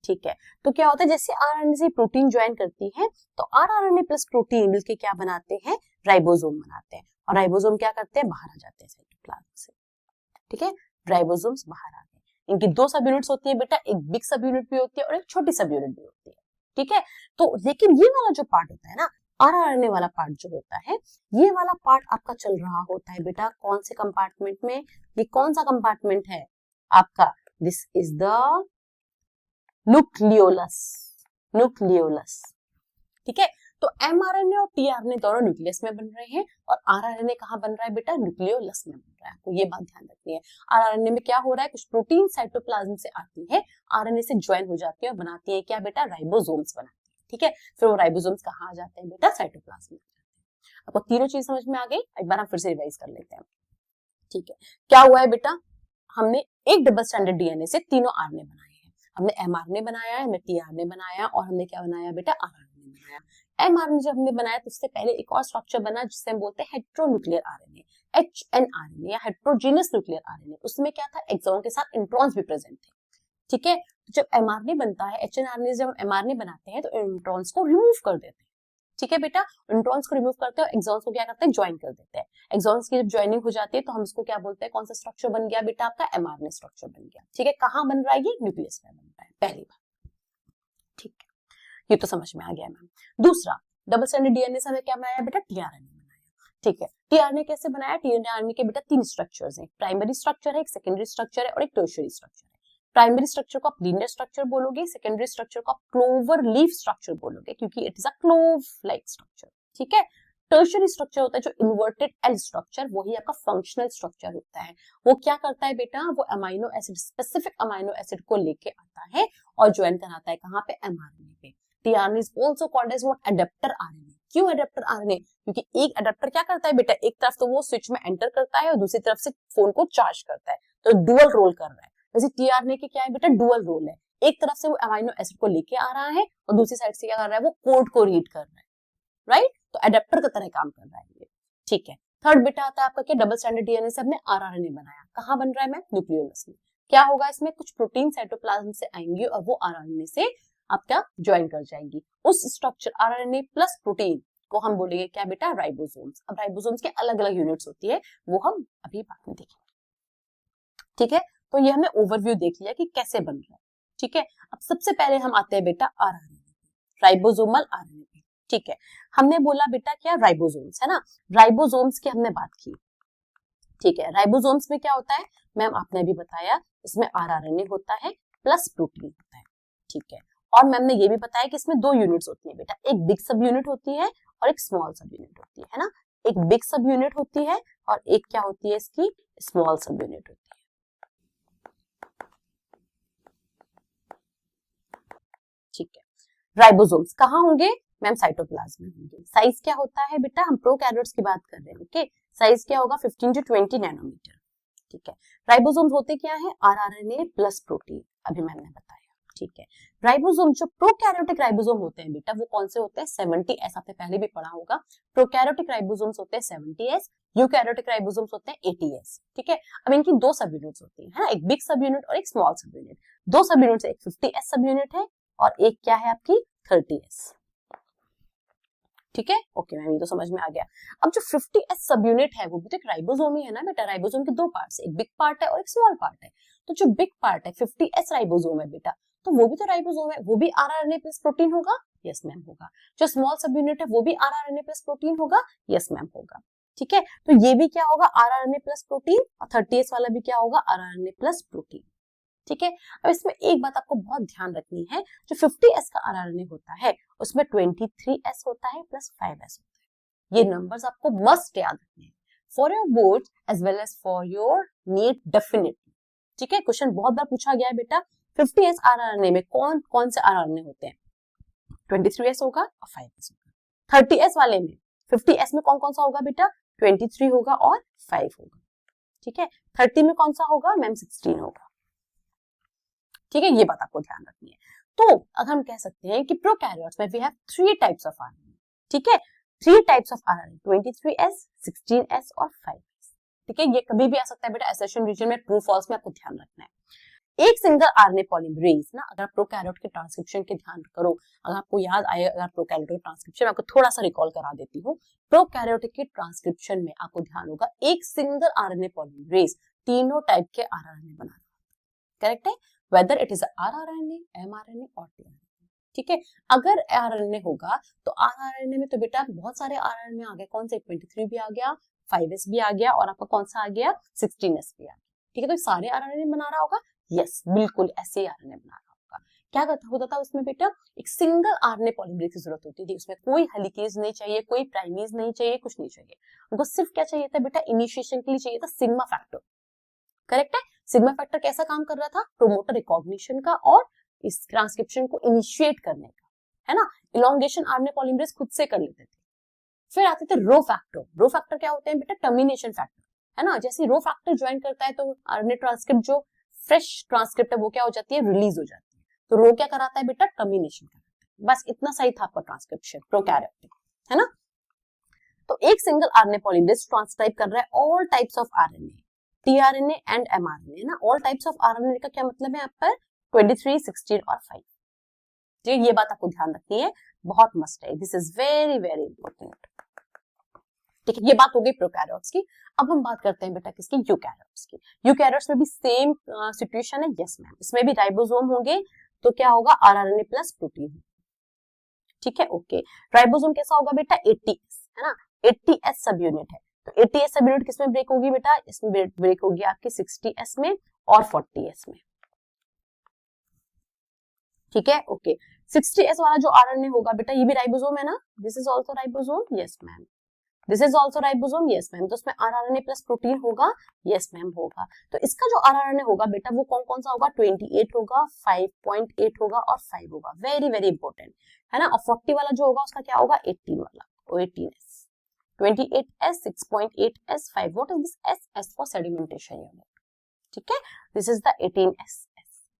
ठीक है, तो क्या होता है? जैसे आरएनए से प्रोटीन ज्वाइन करती है, तो आरआरएनए प्लस प्रोटीन मिलके क्या बनाते हैं? राइबोसोम बनाते हैं. और राइबोसोम क्या करते हैं? बाहर आ जाते हैं साइटोप्लाज्म से. ठीक है, राइबोसोम्स बाहर आ गए. इनकी दो सब यूनिट्स होती है बेटा, एक बिग सब यूनिट भी होती है और एक छोटी सब यूनिट भी होती है. ठीक है, तो लेकिन ये वाला जो पार्ट होता है ना, आरआरएनए वाला पार्ट जो होता है, ये वाला पार्ट आपका चल रहा होता है बेटा कौन से कंपार्टमेंट में, ये कौन सा कंपार्टमेंट है आपका, this is the nucleolus, nucleolus. ठीक है, तो एमआरएनए और टीआरएनए दोनों न्यूक्लियस में बन रहे हैं और आरआरएनए कहाँ बन रहा है बेटा, न्यूक्लियोलस में बन रहा है। आपको ये बात ध्यान रखनी है। आरआरएनए में क्या हो रहा है, कुछ प्रोटीन साइटोप्लाज्म से आती है, आरएनए से ज्वाइन हो जाती है और बनाती है क्या बेटा, राइबोसोम्स बनाती है। ठीक है, फिर वो राइबोसोम्स कहाँ आ जाते हैं बेटा, साइटोप्लाज्म में। आपको तीनों चीज समझ में आ गई, एक बार हम फिर से रिवाइज कर लेते हैं। ठीक है, क्या हुआ है बेटा, हमने एक डबल स्टैंडर्ड डीएनए से तीनों आरएनए बनाए हैं। हमने एमआरएनए बनाया, हमने टीआरएनए बनाया और हमने क्या बनाया बेटा, आरएनए बनाया। एमआरएनए जब हमने बनाया तो उससे पहले एक और स्ट्रक्चर बना जिसे हम बोलते हैं हेट्रोन्यूक्लियर आरएनए, एचएनआरएनए या हेट्रोजीनस न्यूक्लियर आरएनए। उसमें क्या था, एक्सॉन के साथ इंट्रॉन्स भी प्रेजेंट थे। ठीक है, जब एमआरएनए बनता है, एचएनआरएनए जब एमआरएनए बनाते हैं तो इंट्रॉन्स को रिमूव कर देते हैं। ठीक है बेटा, इंट्रॉन्स को रिमूव करते हैं, एक्सॉन्स को क्या करते हैं, ज्वाइन कर देते हैं। एक्सॉन्स की जब ज्वाइनिंग हो जाती है तो हम उसको क्या बोलते हैं, कौन सा स्ट्रक्चर बन गया बेटा, आपका एमआरएनए स्ट्रक्चर बन गया। ठीक है, कहाँ बन रहा है ये, न्यूक्लियस में बन रहा है, पहली बात। ठीक है, ये तो समझ में आ गया मैम। दूसरा, डबल स्टैंडर्ड डीएनए से हमें क्या बनाया बेटा, टीआरएनए बनाया। ठीक है, टीआरएनए कैसे बनाया, टीआरएनए के बेटा तीन स्ट्रक्चर्स हैं, प्राइमरी स्ट्रक्चर है, एक सेकेंडरी स्ट्रक्चर है और एक टर्शियरी स्ट्रक्चर है। प्राइमरी स्ट्रक्चर को आप लीनियर स्ट्रक्चर बोलोगे, सेकेंडरी स्ट्रक्चर को आप क्लोवर लीफ स्ट्रक्चर बोलोगे क्योंकि it is a clove like structure. ठीक है, टर्शियरी स्ट्रक्चर होता है जो इन्वर्टेड एल स्ट्रक्चर, वही आपका फंक्शनल स्ट्रक्चर होता है। वो क्या करता है बेटा, वो amino acid, specific amino acid को लेके आता है और ज्वाइन कराता है कहाँ पे, एमआरएनए पे। TRNA is also called as what, adapter RNA. क्यों अडेप्टर आरएनए, क्योंकि एक अडेप्टर क्या करता है बेटा, एक तरफ तो वो स्विच में एंटर करता है और दूसरी तरफ से फोन को चार्ज करता है, तो डुअल रोल कर रहा है। वैसे टीआरएनए के क्या है बेटा, डुअल रोल है, एक तरफ से वो अमाइनो एसिड को लेके आ रहा है और दूसरी साइड से क्या कर रहा है, वो कोड को रीड कर रहा है, राइट, तो अडेप्टर की तरह काम कर रहा है ये। ठीक है, थर्ड बेटा आता है आपका क्या, डबल स्टैंडर्ड डीएनए से हमने आरआरएनए बनाया, कहाँ बन रहा है मैम, न्यूक्लियोलस में। क्या होगा इसमें, कुछ प्रोटीन साइटोप्लाज्म से आएंगे और वो आरआरएनए से आपका ज्वाइन कर जाएंगी। उस स्ट्रक्चर आरआरएनए प्लस प्रोटीन को हम बोलेंगे क्या बेटा, राइबोसोम्स। अब राइबोसोम्स के अलग अलग यूनिट्स होती है, वो हम अभी बाद में देखेंगे। ठीक है, तो ये हमने ओवरव्यू देख लिया कि कैसे बन रहा है। ठीक है, अब सबसे पहले हम आते हैं बेटा आरआरएनए, राइबोसोमल आरएनए पे। ठीक है, हमने बोला बेटा क्या, राइबोसोम्स है ना, राइबोसोम्स की हमने बात की। ठीक है, राइबोसोम्स में क्या होता है, मैम आपने भी बताया, इसमें आरआरएनए होता है प्लस प्रोटीन होता है। ठीक है, और मैम ने ये भी बताया कि इसमें दो यूनिट्स होती है बेटा, एक बिग सब यूनिट होती है और एक स्मॉल सब यूनिट होती है ना, एक बिग सब यूनिट होती है और एक क्या होती है इसकी, स्मॉल सब यूनिट होती है। ठीक है, राइबोसोम्स कहाँ होंगे मैम, साइटोप्लाज्म में होंगे। साइज क्या होता है बेटा, हम प्रोकैरियोट्स की बात कर रहे हैं। ओके, साइज क्या होगा, 15 to 20 नैनोमीटर। ठीक है, राइबोसोम्स होते क्या है, आरआरएनए प्लस प्रोटीन, अभी मैंने बताया। ठीक है, राइबोसोम जो प्रोकैरियोटिक राइबोसोम होते हैं बेटा, वो कौन से होते हैं, 70S, आपने पहले भी पढ़ा होगा। प्रोकैरियोटिक राइबोसोम्स होते हैं 70S, यूकैरियोटिक राइबोसोम्स होते हैं 80S। ठीक है, अब इनकी दो सब यूनिट्स होती है ना, एक बिग सब यूनिट और एक स्मॉल सब यूनिट। दो सब यूनिट, एक 50S सब यूनिट है और एक क्या है आपकी 30S। ठीक है, ओके मैम, ये तो समझ में आ गया। अब जो 50S सब यूनिट है वो भी तो एक राइबोसोम ही है ना बेटा, राइबोसोम के दो पार्ट्स, एक बिग पार्ट है और एक स्मॉल पार्ट है। तो जो बिग पार्ट है 50S राइबोसोम है बेटा, तो वो भी तो राइबोसोम है, वो भी आरआरएनए प्लस प्रोटीन होगा, यस मैम होगा। जो स्मॉल सब यूनिट है वो भी आरआरएनए प्लस प्रोटीन होगा, यस मैम होगा। ठीक है, तो ये भी क्या होगा, आरआरएनए प्लस प्रोटीन, और 30S वाला भी क्या होगा, आरआरएनए प्लस प्रोटीन। ठीक है, अब इसमें एक बात आपको बहुत ध्यान रखनी है, जो 50S का आरआरएनए होता है उसमें 23S होता है प्लस 5S होता है। ये नंबर्स आपको मस्ट याद रखने हैं for your board as well as for your NEET definitely. ठीक है, क्वेश्चन बहुत बार पूछा गया है बेटा, 50S आरआरएनए में कौन कौन से आरआरएनए होते हैं, 23S होगा और 5S होगा। 30S वाले में, 50S में कौन कौन सा होगा बेटा, 23 होगा और 5 होगा। ठीक है, 30 में कौन सा होगा मैम, 16 होगा। ठीक है, ये बात आपको ध्यान रखनी है। तो अगर हम कह सकते हैं कि प्रोकैरियोट्स में we have 3 types of RNA. ठीक है, 3 types of RNA, 23S, 16S और 5S। ठीक है, ये कभी भी आ सकता है बेटा, एसेशन रीजन में ट्रू फॉल्स में आपको ध्यान रखना है। एक सिंगल आरएनए पॉलीमरेज ना, अगर प्रोकैरियोट के ट्रांसक्रिप्शन के ध्यान करो, अगर आपको याद आए, अगर प्रोकैरियोट के ट्रांसक्रिप्शन आपको थोड़ा सा रिकॉल करा देती हूँ, प्रोकैरियोटिक के ट्रांसक्रिप्शन में आपको ध्यान होगा एक सिंगल आरएनए पॉलीमरेज तीनों टाइप के आरआरएनए बना रहा है। करेक्ट है, whether it is RRNA, mRNA or tRNA. ठीक है। अगर आरएनए होगा तो आरआरएनए में तो बेटा बहुत सारे आरएनए आ गए, कौन से 23 भी आ गया, 5s भी आ गया और आपका कौन सा आ गया 16s भी आ गया, ठीक है। तो सारे आरएनए बना रहा होगा, यस बिल्कुल ऐसे ही आरएनए बना रहा होगा। क्या होता था उसमें बेटा, एक सिंगल आरएनए पॉलीमरेज की जरूरत होती थी, उसमें कोई हेलिकेज नहीं चाहिए, कोई प्राइमेज नहीं चाहिए, कुछ नहीं चाहिए, उनको सिर्फ क्या चाहिए था बेटा, इनिशिएशन के लिए चाहिए था सिग्मा फैक्टर, करेक्ट है। सिग्मा फैक्टर कैसा काम कर रहा था, प्रोमोटर रिकॉग्निशन का और इस ट्रांसक्रिप्शन को इनिशिएट करने का, है ना। इलॉन्गेशन आरएनए पॉलीमरेज खुद से कर लेते थे। फिर आते थे रो फैक्टर। रो फैक्टर क्या होते हैं बेटा, टर्मिनेशन फैक्टर, है ना। जैसे रो फैक्टर ज्वाइन करता है तो आरएनए ट्रांसक्रिप्ट जो फ्रेश ट्रांसक्रिप्ट है वो क्या हो जाती है, रिलीज हो जाती है। तो रो क्या कराता है बेटा, टर्मिनेशन कराता है। बस इतना सही था आपका ट्रांसक्रिप्शन प्रोकैरियोटिक, है ना। तो एक सिंगल आरएनए पॉलीमरेज ट्रांसक्राइब कर रहा है all types of RNA, tRNA and mRNA, ना। ऑल टाइप्स ऑफ आरएनए का क्या मतलब है यहाँ पर, 23, 16 और 5। ये बात आपको ध्यान रखनी है, बहुत मस्ट है, this is very very important, ठीक है। ये बात हो गई प्रोकैरियोट्स की। अब हम बात करते हैं बेटा किसकी, यूकैरियोट्स की। यूकैरियोट्स में भी सेम सिचुएशन है, यस मैम, इसमें भी राइबोसोम होंगे, तो क्या होगा, आरआरएनए प्लस प्रोटीन, ठीक है, ओके। राइबोसोम कैसा होगा बेटा, 80s, है ना, 80s सब यूनिट है। तो 80s सब यूनिट किसमें ब्रेक होगी बेटा, इसमें ब्रेक होगी आपकी 60s में और 40s में, ठीक है, ओके। 60s वाला जो आरएनए होगा बेटा, ये भी राइबोसोम है ना, this is also ribosome, yes ma'am, this is also ribosome, yes ma'am. तो उसमें आरआरएनए प्लस प्रोटीन होगा, यस मैम होगा। तो इसका जो आरआरएनए होगा बेटा वो कौन कौन सा होगा, 28 होगा, 5.8 होगा और 5 होगा, वेरी वेरी इंपॉर्टेंट, है ना। और 40 वाला जो होगा उसका क्या होगा, 18 वाला, 18s, 28s, 6.8s, 5, what is this s, s for sedimentation unit, ठीक है, दिस इज द 18s।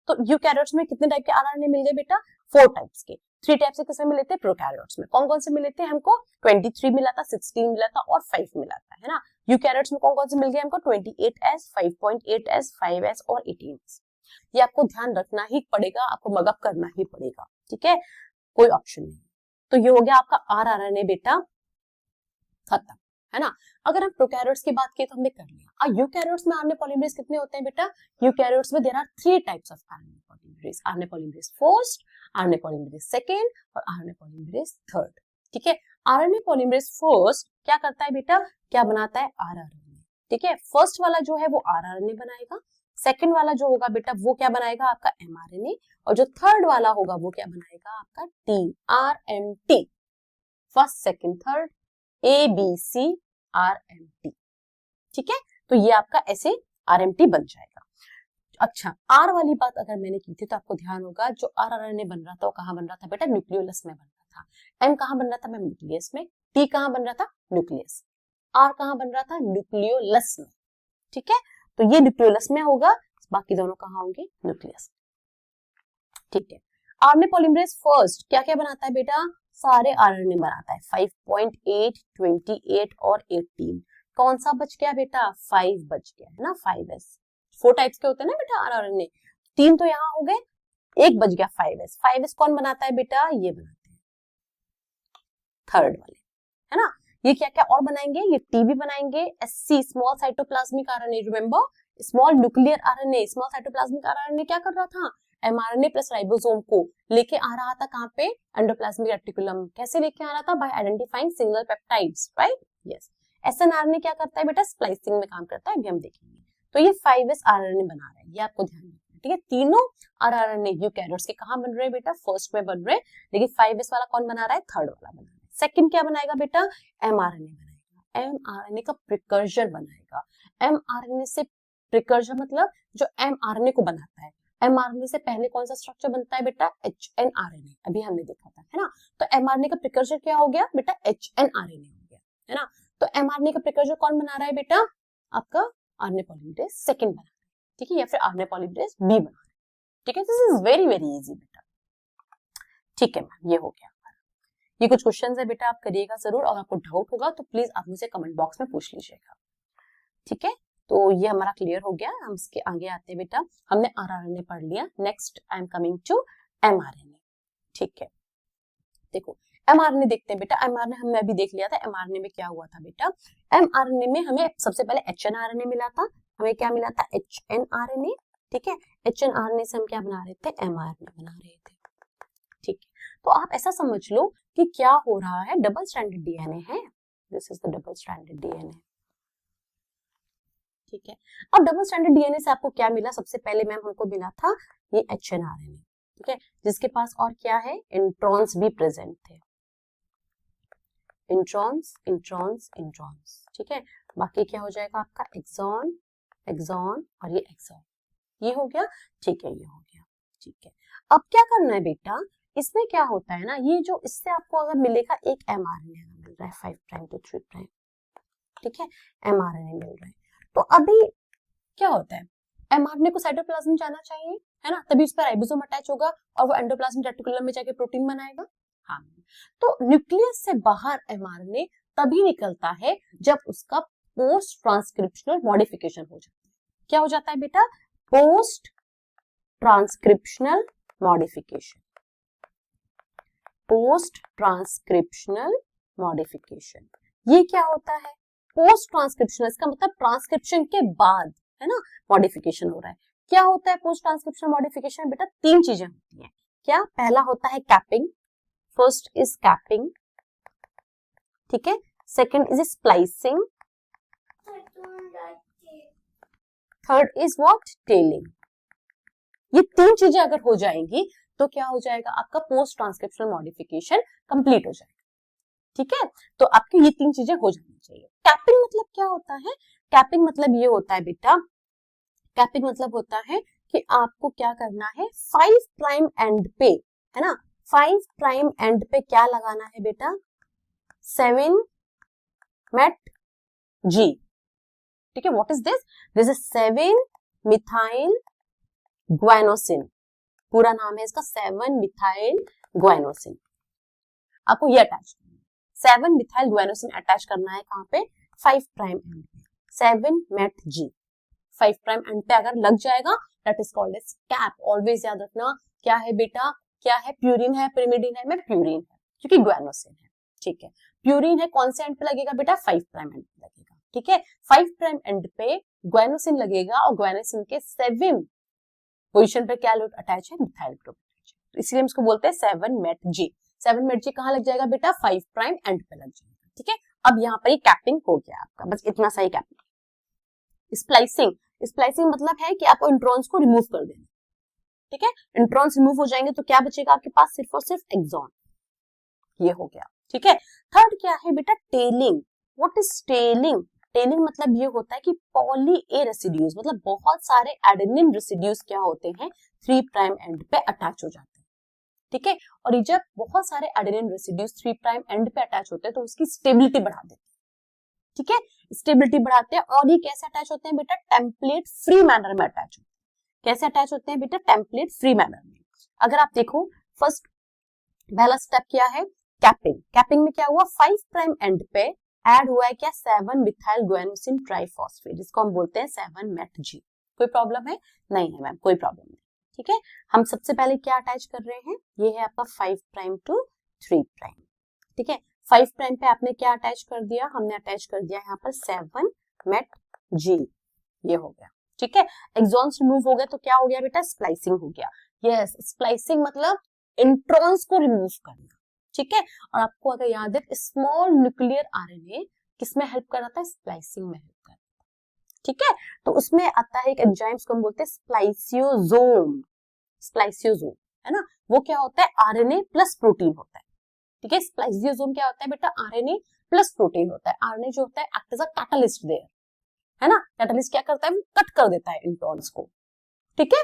तो यूकैरियोट्स में कितने टाइप के आरआरएनए मिल गए बेटा, 4 टाइप्स के। 3 टाइप से किसमें मिले थे, प्रोकैरियोट्स में। कौन कौन से मिले थे हमको, 23 मिला था, 16 मिला था और 5 मिला था, है ना। यूकैरियोट्स में कौन कौन से मिल गए हमको, 28s, 5.8s, 5s और 18s। ये आपको ध्यान रखना ही पड़ेगा, आपको मगअप करना ही पड़ेगा, ठीक है, कोई ऑप्शन नहीं। तो ये हो गया आपका आरआरएनए बेटा खत्म, है ना। अगर हम प्रोकैरियोट्स की बात करें तो हमने कर लिया। यूकैरियोट्स में आरएनए पॉलीमरेज कितने होते हैं बेटा, यूकैरियोट्स में there are 3 types of RNA polymerase, RNA polymerase first, RNA polymerase second और आरएनए पॉलीमरेज थर्ड, ठीक है। आरएनए पॉलीमरेज फर्स्ट क्या करता है बेटा, क्या बनाता है, आरआरएनए, ठीक है। फर्स्ट वाला जो है वो आरआरएनए बनाएगा, सेकंड वाला जो होगा बेटा वो क्या बनाएगा, आपका एमआरएनए, और जो थर्ड वाला होगा वो क्या बनाएगा, आपका टीआरएनटी, फर्स्ट सेकंड थर्ड, ABCRMT, ठीक है। तो ये आपका ऐसे RMT बन जाएगा। अच्छा, आर वाली बात अगर मैंने की थी तो आपको ध्यान होगा, जो आरआरएनए बन रहा था वो कहां बन रहा था बेटा, न्यूक्लियोलस में बन रहा था। एम कहां बन रहा था मैम, न्यूक्लियस में। टी कहां बन रहा था, न्यूक्लियस। आर कहां बन रहा था, न्यूक्लियोलस में, ठीक है। तो ये न्यूक्लियोलस में होगा, बाकी दोनों कहां होंगे, न्यूक्लियस, ठीक है। आरएनए पॉलीमरेज फर्स्ट क्या क्या बनाता है बेटा, सारे आरएनए बनाता है, 5.8, 28 और 18। कौन सा बच गया बेटा, 5 बच गया, है ना, 5s। 4 टाइप्स के होते हैं ना बेटा आरएनए, 3 तो यहाँ हो गए, एक बच गया 5s। 5s कौन बनाता है बेटा, ये बनाते हैं थर्ड वाले, है ना। ये क्या क्या और बनाएंगे, ये टीबी बनाएंगे, SC small cytoplasmic RNA, remember small nuclear RNA. Small cytoplasmic RNA क्या कर रहा था, एमआरएनए प्लस राइबोसोम को लेके आ रहा था कहां पे, एंडोप्लाज्मिक रेटिकुलम। कैसे लेके आ रहा था, by identifying single peptides, right, yes. SnRNA क्या करता है बेटा, स्प्लाइसिंग में काम करता है, अभी हम देखेंगे। तो ये 5s आरएनए बना रहा है, ये आपको ध्यान रखना है, ठीक है। तीनों आरएनए यूकैरियोट्स के कहां बन रहे हैं बेटा, फर्स्ट में बन रहे हैं, लेकिन 5s वाला कौन बना रहा है, थर्ड वाला बना रहा है। सेकंड क्या बनाएगा बेटा, एमआरएनए बनाएगा, एमआरएनए का प्रिकर्सर बनाएगा। एमआरएनए से प्रिकर्सर मतलब जो एमआरएनए को बनाता है, एमआरएनए से पहले कौन सा स्ट्रक्चर बनता है बेटा, एचएनआरएनए, अभी हमने देखा था, है ना। तो एमआरएनए का प्रिकर्सर क्या हो गया बेटा, एचएनआरएनए हो गया, है ना। तो एमआरएनए का प्रिकर्सर कौन बना रहा है बेटा, आपका आरएनए पॉलीमरेज सेकंड बना रहा है, ठीक है, या फिर आरएनए पॉलीमरेज बी बना रहा है, ठीक है। This is very very easy बेटा, ठीक है मैम, ये हो गया। ये कुछ क्वेश्चंस है बेटा, आप करिएगा जरूर, और आपको डाउट होगा तो प्लीज आप मुझे कमेंट बॉक्स में पूछ लीजिएगा, ठीक है। तो ये हमारा क्लियर हो गया, हम इसके आगे आते हैं बेटा। हमने आरआरएनए पढ़ लिया, next I am coming to mRNA, ठीक है। देखो एमआरएनए देखते हैं बेटा। एमआरएनए हमने अभी देख लिया था, एमआरएनए में क्या हुआ था बेटा, एमआरएनए में हमें सबसे पहले एचएनआरएनए मिला था, हमें क्या मिला था, एचएनआरएनए, ठीक है। एचएनआरएनए से हम क्या बना रहे थे, एमआरएनए बना रहे थे, ठीक है। तो आप ऐसा समझ लो कि क्या हो रहा है, डबल स्ट्रैंडेड डीएनए है, this is the double stranded DNA. ठीक है, अब डबल स्ट्रैंडेड डीएनए से आपको क्या मिला, सबसे पहले मैम हमको मिला था ये एचएनआरएनए, ठीक है, जिसके पास और क्या है, इंट्रॉन्स भी प्रेजेंट थे, इंट्रॉन्स इंट्रॉन्स इंट्रॉन्स, ठीक है, बाकी क्या हो जाएगा आपका एक्सॉन एक्सॉन और ये एक्सॉन, ये हो गया, ठीक है, ये हो गया, ठीक है। अब क्या करना है बेटा, इसमें क्या होता है ना, ये जो इससे आपको अगर मिलेगा एक एमआरएनए मिल रहा है 5 प्राइम टू 3 प्राइम, ठीक है, एमआरएनए मिल रहा है, तो अभी क्या होता है, एमआरएनए को साइटोप्लाज्म में जाना चाहिए, है ना, तभी उस पर राइबोसोम अटैच होगा और वो एंडोप्लाज्मिक रेटिकुलम में जाके प्रोटीन बनाएगा। हाँ, तो न्यूक्लियस से बाहर एमआरएनए तभी निकलता है जब उसका पोस्ट ट्रांसक्रिप्शनल मॉडिफिकेशन हो जाता है। क्या हो जाता है बेटा, post transcriptional modification, post transcriptional modification, ये क्या होता है, पोस्ट ट्रांसक्रिप्शनल, इसका मतलब ट्रांसक्रिप्शन के बाद, है ना, मॉडिफिकेशन हो रहा है। क्या होता है पोस्ट ट्रांसक्रिप्शनल मॉडिफिकेशन, बेटा 3 चीजें होती हैं, क्या, पहला होता है कैपिंग, फर्स्ट इज कैपिंग, ठीक है, second is splicing, third is what, telling. ये 3 चीजें अगर हो जाएंगी तो क्या हो जाएगा, आपका पोस्ट ट्रांसक्रिप्शनल मॉडिफिकेशन कंप्लीट हो जाएगा, ठीक है, तो आपकी ये 3 चीजें हो जानी चाहिए। कैपिंग मतलब क्या होता है, कैपिंग मतलब ये होता है बेटा, कैपिंग मतलब होता है कि आपको क्या करना है, 5 प्राइम एंड पे, है ना, 5 प्राइम एंड पे क्या लगाना है बेटा, 7 मेट जी, ठीक है, what is this, this is 7 methyl guanosine, पूरा नाम है इसका 7 मिथाइल ग्वाइनोसिन, आपको ये अटैच करना है, 7 मिथाइल ग्वाइनोसिन अटैच करना है कहां पे, 5 प्राइम एंड पे, 7 मेट जी, 5 प्राइम एंड पे अगर लग जाएगा that is called as cap. Always याद रखना क्या है बेटा, क्या है, प्यूरिन है, पिरिमिडिन है, में प्यूरिन है क्योंकि ग्वाइनोसिन है, ठीक है, प्यूरिन है, कौन से एंड पे लगेगा बेटा, 5 प्राइम एंड पे लगेगा, ठीक है, 5 प्राइम एंड पे ग्वाइनोसिन लगेगा और ग्वाइनोसिन के 7 पोजीशन पे क्या अटैच है, मिथाइल ग्रुप, तो इसलिए हम इसको बोलते हैं 7 मेट जी। 7 मेट जी कहां लग जाएगा बेटा, 5 प्राइम एंड पे लग जाएगा, ठीक है। अब यहाँ पर ये कैपिंग हो गया आपका, बस इतना सा ही कैपिंग। स्प्लाइसिंग, स्प्लाइसिंग मतलब है कि आपको इंट्रॉन्स को रिमूव कर देना, ठीक है, इंट्रॉन्स रिमूव हो जाएंगे तो क्या बचेगा आपके पास, सिर्फ और सिर्फ एक्सॉन, ये हो गया, ठीक है। थर्ड क्या है बेटा, telling, what is telling, telling मतलब ये होता है कि पॉली ए रेसिड्यूज, मतलब बहुत सारे एडेनिन रेसिड्यूज क्या होते हैं, 3 प्राइम एंड पे अटैच हो जाते हैं, ठीक है, और ये जब बहुत सारे एडेनिन रेसिड्यूज 3 प्राइम एंड पे अटैच होते हैं तो उसकी स्टेबिलिटी बढ़ा देते हैं, ठीक है, स्टेबिलिटी बढ़ाते हैं, और ये कैसे अटैच होते हैं बेटा, टेम्पलेट फ्री मैनर में अटैच होते हैं। कैसे अटैच होते हैं बेटा, टेम्पलेट फ्री मैनर में। अगर आप देखो फर्स्ट पहला स्टेप क्या है, कैपिंग, कैपिंग में क्या हुआ, 5 प्राइम एंड पे ऐड हुआ है क्या, 7 मिथाइल ग्वाइनोसिन ट्राइफॉस्फेट, जिसको हम बोलते हैं 7 मेट जी। कोई प्रॉब्लम है, नहीं है मैम, कोई प्रॉब्लम नहीं, ठीक है। हम सबसे पहले क्या अटैच कर रहे हैं, ये है आपका 5 प्राइम टू 3 प्राइम, ठीक है, 5 प्राइम पे आपने क्या अटैच कर दिया, हमने अटैच कर दिया यहाँ पर 7 मेट जी, ये हो गया, ठीक है। एक्सॉन्स रिमूव हो गया तो क्या हो गया बेटा, स्प्लाइसिंग हो गया, यस, स्प्लाइसिंग मतलब इंट्रॉन्स को रिमूव करना, ठीक है। और आपको अगर याद है, स्मॉल न्यूक्लियर आरएनए किसमें हेल्प कर रहा था, स्प्लाइसिंग में हेल्प कर रहा था, ठीक है। तो उसमें आता है एक एंजाइम, उसको हम बोलते हैं स्प्लाइसियोसोम, स्प्लाइसियोसोम, है ना, वो क्या होता है, आरएनए प्लस प्रोटीन होता है, ठीक है। स्प्लाइसियोसोम क्या होता है बेटा, आरएनए प्लस प्रोटीन होता है, आरएनए जो होता है act as a catalyst there, है ना, कैटलिस्ट क्या करता है, वो कट कर देता है इंट्रॉन्स को, ठीक है।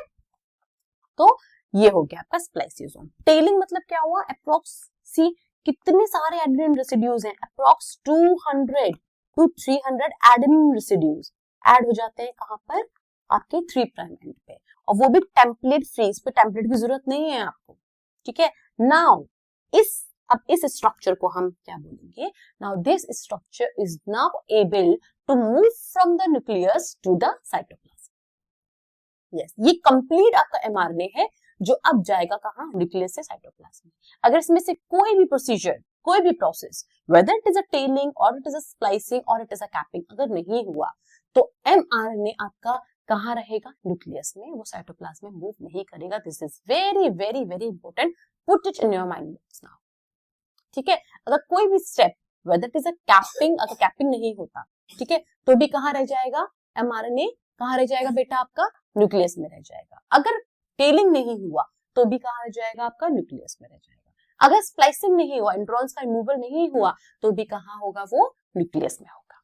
तो ये हो गया आपका स्प्लाइसियोसोम। टेलिंग मतलब क्या हुआ, अप्रॉक्स सी कितने सारे एडेनिन रेसिड्यूज हैं, approx 200 to 300 adenine residues add हो जाते हैं कहां पर, आपके 3 प्राइम एंड पे, और वो भी टेम्पलेट फ्री, इस पे टेम्पलेट की जरूरत नहीं है आपको, ठीक है। नाउ अब इस स्ट्रक्चर को हम क्या बोलेंगे, now this structure is now able to move from the nucleus to the cytoplasm. Yes, ये कंप्लीट आपका एमआरएनए है जो अब जाएगा कहां, न्यूक्लियस से साइटोप्लाज्म में। अगर इसमें से कोई भी प्रोसीजर, कोई भी process, whether it is a telling और इट इज अ स्प्लाइसिंग और इट इज अ कैपिंग, अगर नहीं हुआ तो एमआरएनए आपका कहां रहेगा, न्यूक्लियस में, वो साइटोप्लाज्म में मूव नहीं करेगा। This is very very very important put it in your mind box now, ठीक है। अगर कोई भी step whether it is a capping, अगर कैपिंग नहीं होता, ठीक है, तो भी कहाँ रह जाएगा, mRNA कहाँ रह जाएगा बेटा, आपका न्यूक्लियस में रह जाएगा। अगर टेलिंग नहीं हुआ तो भी कहाँ रह जाएगा, आपका न्यूक्लियस में रह जाएगा। अगर स्प्लाइसिंग नहीं हुआ, इंट्रॉन्स का रिमूवल नहीं हुआ, तो भी कहाँ होगा, वो न्यूक्लियस में होगा,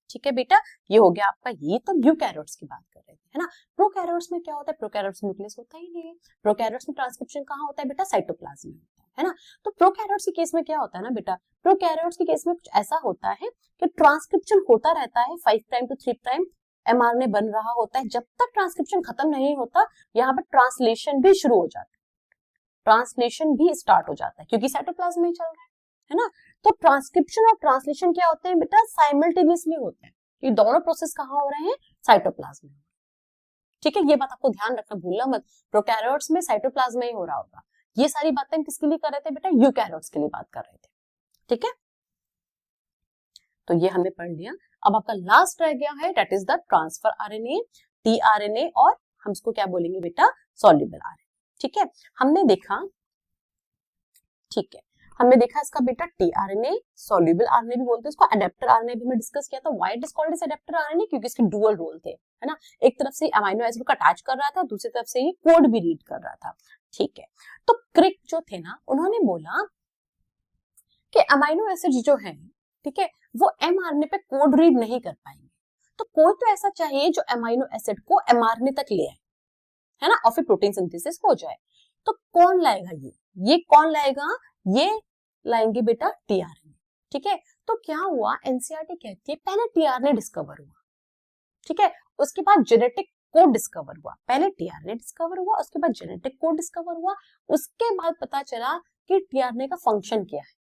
ठीक है बेटा। ये हो गया आपका, ये तो यूकैरियोट्स की बात कर रहे थे, है ना। प्रोकैरियोट्स में क्या होता है, प्रोकैरियोट्स में न्यूक्लियस होता ही नहीं है। प्रोकैरियोट्स में ट्रांसक्रिप्शन कहाँ होता है बेटा, साइटोप्लाज्म में होता है ना। तो प्रोकैरियोट्स के केस में क्या होता है ना बेटा, प्रोकैरियोट्स के केस में कुछ ऐसा होता है कि ट्रांसक्रिप्शन होता रहता है 5 प्राइम टू 3 प्राइम, mRNA बन रहा होता है, जब तक ट्रांसक्रिप्शन खत्म नहीं होता, यहाँ पर ट्रांसलेशन भी शुरू हो जाता है, ट्रांसलेशन भी स्टार्ट हो जाता है, क्योंकि साइटोप्लाज्म में चल रहा है ना। तो ट्रांसक्रिप्शन और ट्रांसलेशन क्या होते हैं बेटा, साइमल्टेनियसली होते हैं। ये दोनों प्रोसेस कहाँ हो रहे हैं, साइटोप्लाज्म में, ठीक है। ये बात आपको ध्यान रखना, भूलना मत, प्रोकैरियोट्स में साइटोप्लाज्म में ही हो रहा होगा। ये सारी बातें हम किसके लिए कर रहे थे बेटा, यूकैरियोट्स के लिए बात कर रहे थे, ठीक है। तो ये हमने पढ़ लिया। अब आपका लास्ट रह गया है, that is the transfer RNA, tRNA, और हम इसको क्या बोलेंगे बेटा, सॉल्युबल आरएनए, ठीक है। हमने देखा, ठीक है, हमने देखा इसका बेटा टीआरएनए, सॉल्युबल आरएनए भी बोलते हैं इसको, एडेप्टर आरएनए भी हमने डिस्कस किया था। Why it is called as adapter RNA, क्योंकि इसके डुअल रोल थे, है ना। एक तरफ से अमीनो एसिड को अटैच कर रहा था, दूसरी तरफ से ये कोड भी रीड कर रहा था, ठीक है। तो क्रिक जो थे ना, उन्होंने बोला कि अमीनो एसिड जो है, ठीक है, वो एमआरएनए पे कोड रीड नहीं कर पाएंगे, तो कोई तो ऐसा चाहिए जो अमीनो एसिड को एमआरएनए तक ले आए, है ना, और फिर प्रोटीन सिंथेसिस हो जाए। तो कौन लाएगा ये कौन लाएगा, ये लाएंगे बेटा टीआरएनए, ठीक है। तो क्या हुआ, एनसीईआरटी कहती है पहले टीआरएनए डिस्कवर हुआ, ठीक है, उसके बाद जेनेटिक कोड डिस्कवर हुआ। पहले टीआरएनए डिस्कवर हुआ, उसके बाद जेनेटिक कोड डिस्कवर हुआ, उसके बाद पता चला कि टीआरएनए का फंक्शन क्या है,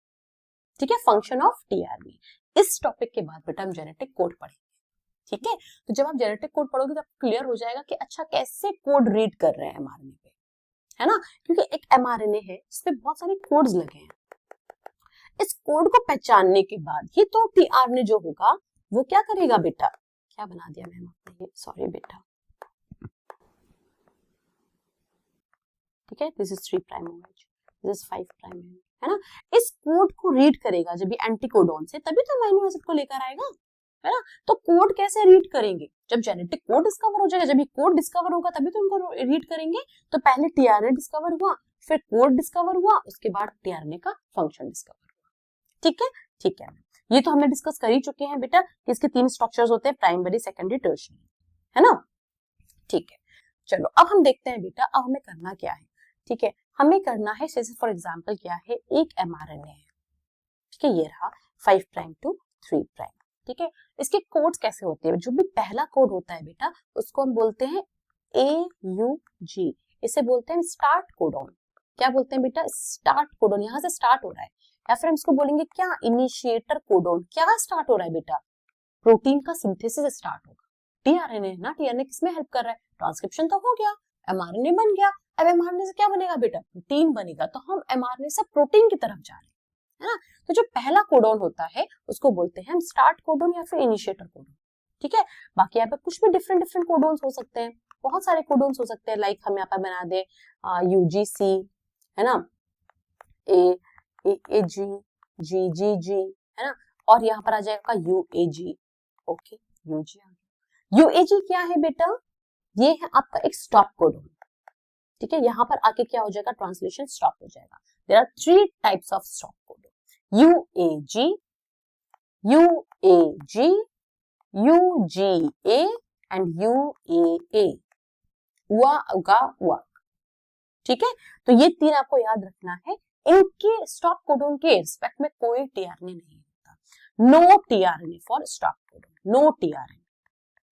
ठीक है, फंक्शन ऑफ टीआरएनए। इस टॉपिक के बाद बेटा हम जेनेटिक कोड पढ़ेंगे, ठीक है। तो जब आप जेनेटिक कोड पढ़ोगे तो आपको क्लियर हो जाएगा कि अच्छा कैसे कोड रीड कर रहे हैं एमआरएनए पे, है ना, क्योंकि एक एमआरएनए है जिसपे बहुत सारे कोड्स लगे हैं। इस कोड को पहचानने के बाद ही तो टीआरएनए जो होगा वो क्या करेगा बेटा, क्या बना दिया मैम आपने, सॉरी बेटा, ठीक है, this is 3 prime OH, this is 5 prime, है ना। इस कोड को रीड करेगा जब ये एंटीकोडॉन से, तभी तो अमीनो एसिड को लेकर आएगा, है ना। तो कोड कैसे रीड करेंगे, जब जेनेटिक कोड डिस्कवर हो जाएगा, जब ये कोड डिस्कवर होगा तभी तो उनको रीड करेंगे। तो पहले टीआरएनए डिस्कवर हुआ, फिर कोड डिस्कवर हुआ, उसके बाद टीआरएनए का फंक्शन डिस्कवर हुआ, ठीक है, ठीक है। ये तो हमने डिस्कस कर ही चुके हैं बेटा, इसके 3 स्ट्रक्चर्स होते हैं, प्राइमरी, सेकेंडरी, टर्शियरी, है ना, ठीक है। चलो अब हम देखते हैं बेटा, अब हमें करना क्या है, ठीक है। हमें करना है, जैसे फॉर एग्जांपल क्या है, एक एमआरएनए है, ठीक है, ये रहा 5 प्राइम टू 3 प्राइम, ठीक है। इसके कोड्स कैसे होते हैं, जो भी पहला कोड होता है बेटा उसको हम बोलते हैं AUG, इसे बोलते हैं स्टार्ट कोडॉन। क्या बोलते हैं बेटा, स्टार्ट कोडॉन, यहाँ से स्टार्ट हो रहा है, या फिर हम इसको बोलेंगे क्या, इनिशिएटर कोडॉन। क्या स्टार्ट हो रहा है बेटा, प्रोटीन का सिंथेसिस स्टार्ट होगा। टीआरएनए ना, टीआरएनए किसमें हेल्प कर रहा है, ट्रांसक्रिप्शन तो हो गया, एमआरएनए बन गया, अब एमआरएनए से क्या बनेगा बेटा, प्रोटीन बनेगा। तो हम एमआरएनए से प्रोटीन की तरफ जा रहे हैं, है ना। तो जो पहला कोडॉन होता है उसको बोलते हैं हम स्टार्ट कोडॉन या फिर इनिशिएटर कोडॉन, ठीक है। बाकी यहाँ पे कुछ भी डिफरेंट डिफरेंट कोडॉन्स हो सकते हैं, बहुत सारे कोडॉन्स हो सकते हैं, लाइक हम यहाँ पे बना दे UGC, है ना, AG, GGG, है ना, और यहाँ पर आ जाएगा UAG, ओके, UG आ गया। UAG क्या है बेटा, ये है आपका एक स्टॉप कोडॉन, ठीक है। यहाँ पर आके क्या हो जाएगा, ट्रांसलेशन स्टॉप हो जाएगा। There are 3 types of stop codon, UAG, UAG, UGA and UAA, उआ उगा उआ, ठीक है। तो ये 3 आपको याद रखना है। इनके स्टॉप कोडॉन के रिस्पेक्ट में कोई टीआरएनए नहीं होता, no tRNA for stop codon, no tRNA,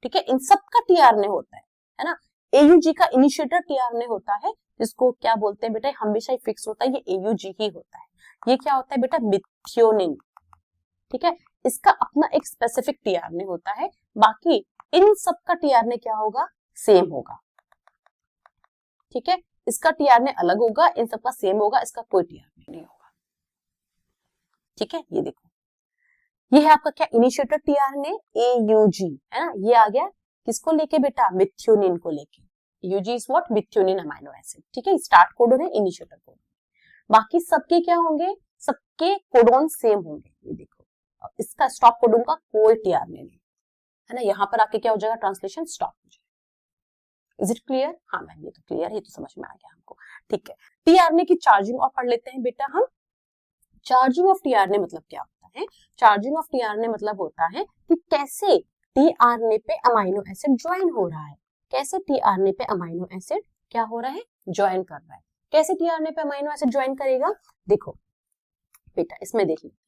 ठीक है। इन सब का टीआरएनए होता है ना। AUG का इनिशिएटर टीआरएनए होता है, जिसको क्या बोलते हैं बेटा, हमेशा ही फिक्स होता है, ये AUG ही होता है। ये क्या होता है बेटा, मिथियोनिन, ठीक है। इसका अपना एक स्पेसिफिक टीआरएनए होता है, बाकी इन सब का टीआरएनए क्या होगा, सेम होगा, ठीक है। इसका टीआरएनए अलग होगा, इन सबका सेम होगा, इसका कोई टीआरएनए नहीं होगा, ठीक है। ये देखो, ये है आपका क्या, इनिशिएटर टीआरएनए AUG, है ना। ये आ गया किसको लेके बेटा, मिथियोनिन को लेके, AUG is what, methionine amino acid, ठीक है, स्टार्ट कोडोन है, इनिशिएटर कोडोन। बाकी सबके क्या होंगे, सबके कोडोन सेम होंगे, ये देखो, इसका स्टॉप कोडोन का कोई टीआरएनए नहीं है ना, यहाँ पर आके क्या हो जाएगा, ट्रांसलेशन स्टॉप हो जाएगा। Is it clear? हाँ मैम ये तो क्लियर है, ये तो समझ में आ गया हमको, ठीक है। टीआरएनए की चार्जिंग और पढ़ लेते हैं बेटा हम। चार्जिंग ऑफ टीआरएनए मतलब क्या होता है, चार्जिंग ऑफ टीआरएनए मतलब होता है कि कैसे टीआरएनए पे अमाइनो एसिड ज्वाइन हो रहा है, कैसे टीआरएनए पे अमाइनो एसिड क्या हो रहा है, ज्वाइन कर रहा है। कैसे टीआरएनए पे अमाइनो एसिड ज्वाइन करेगा, देखो बेटा इसमें देख लीजिए,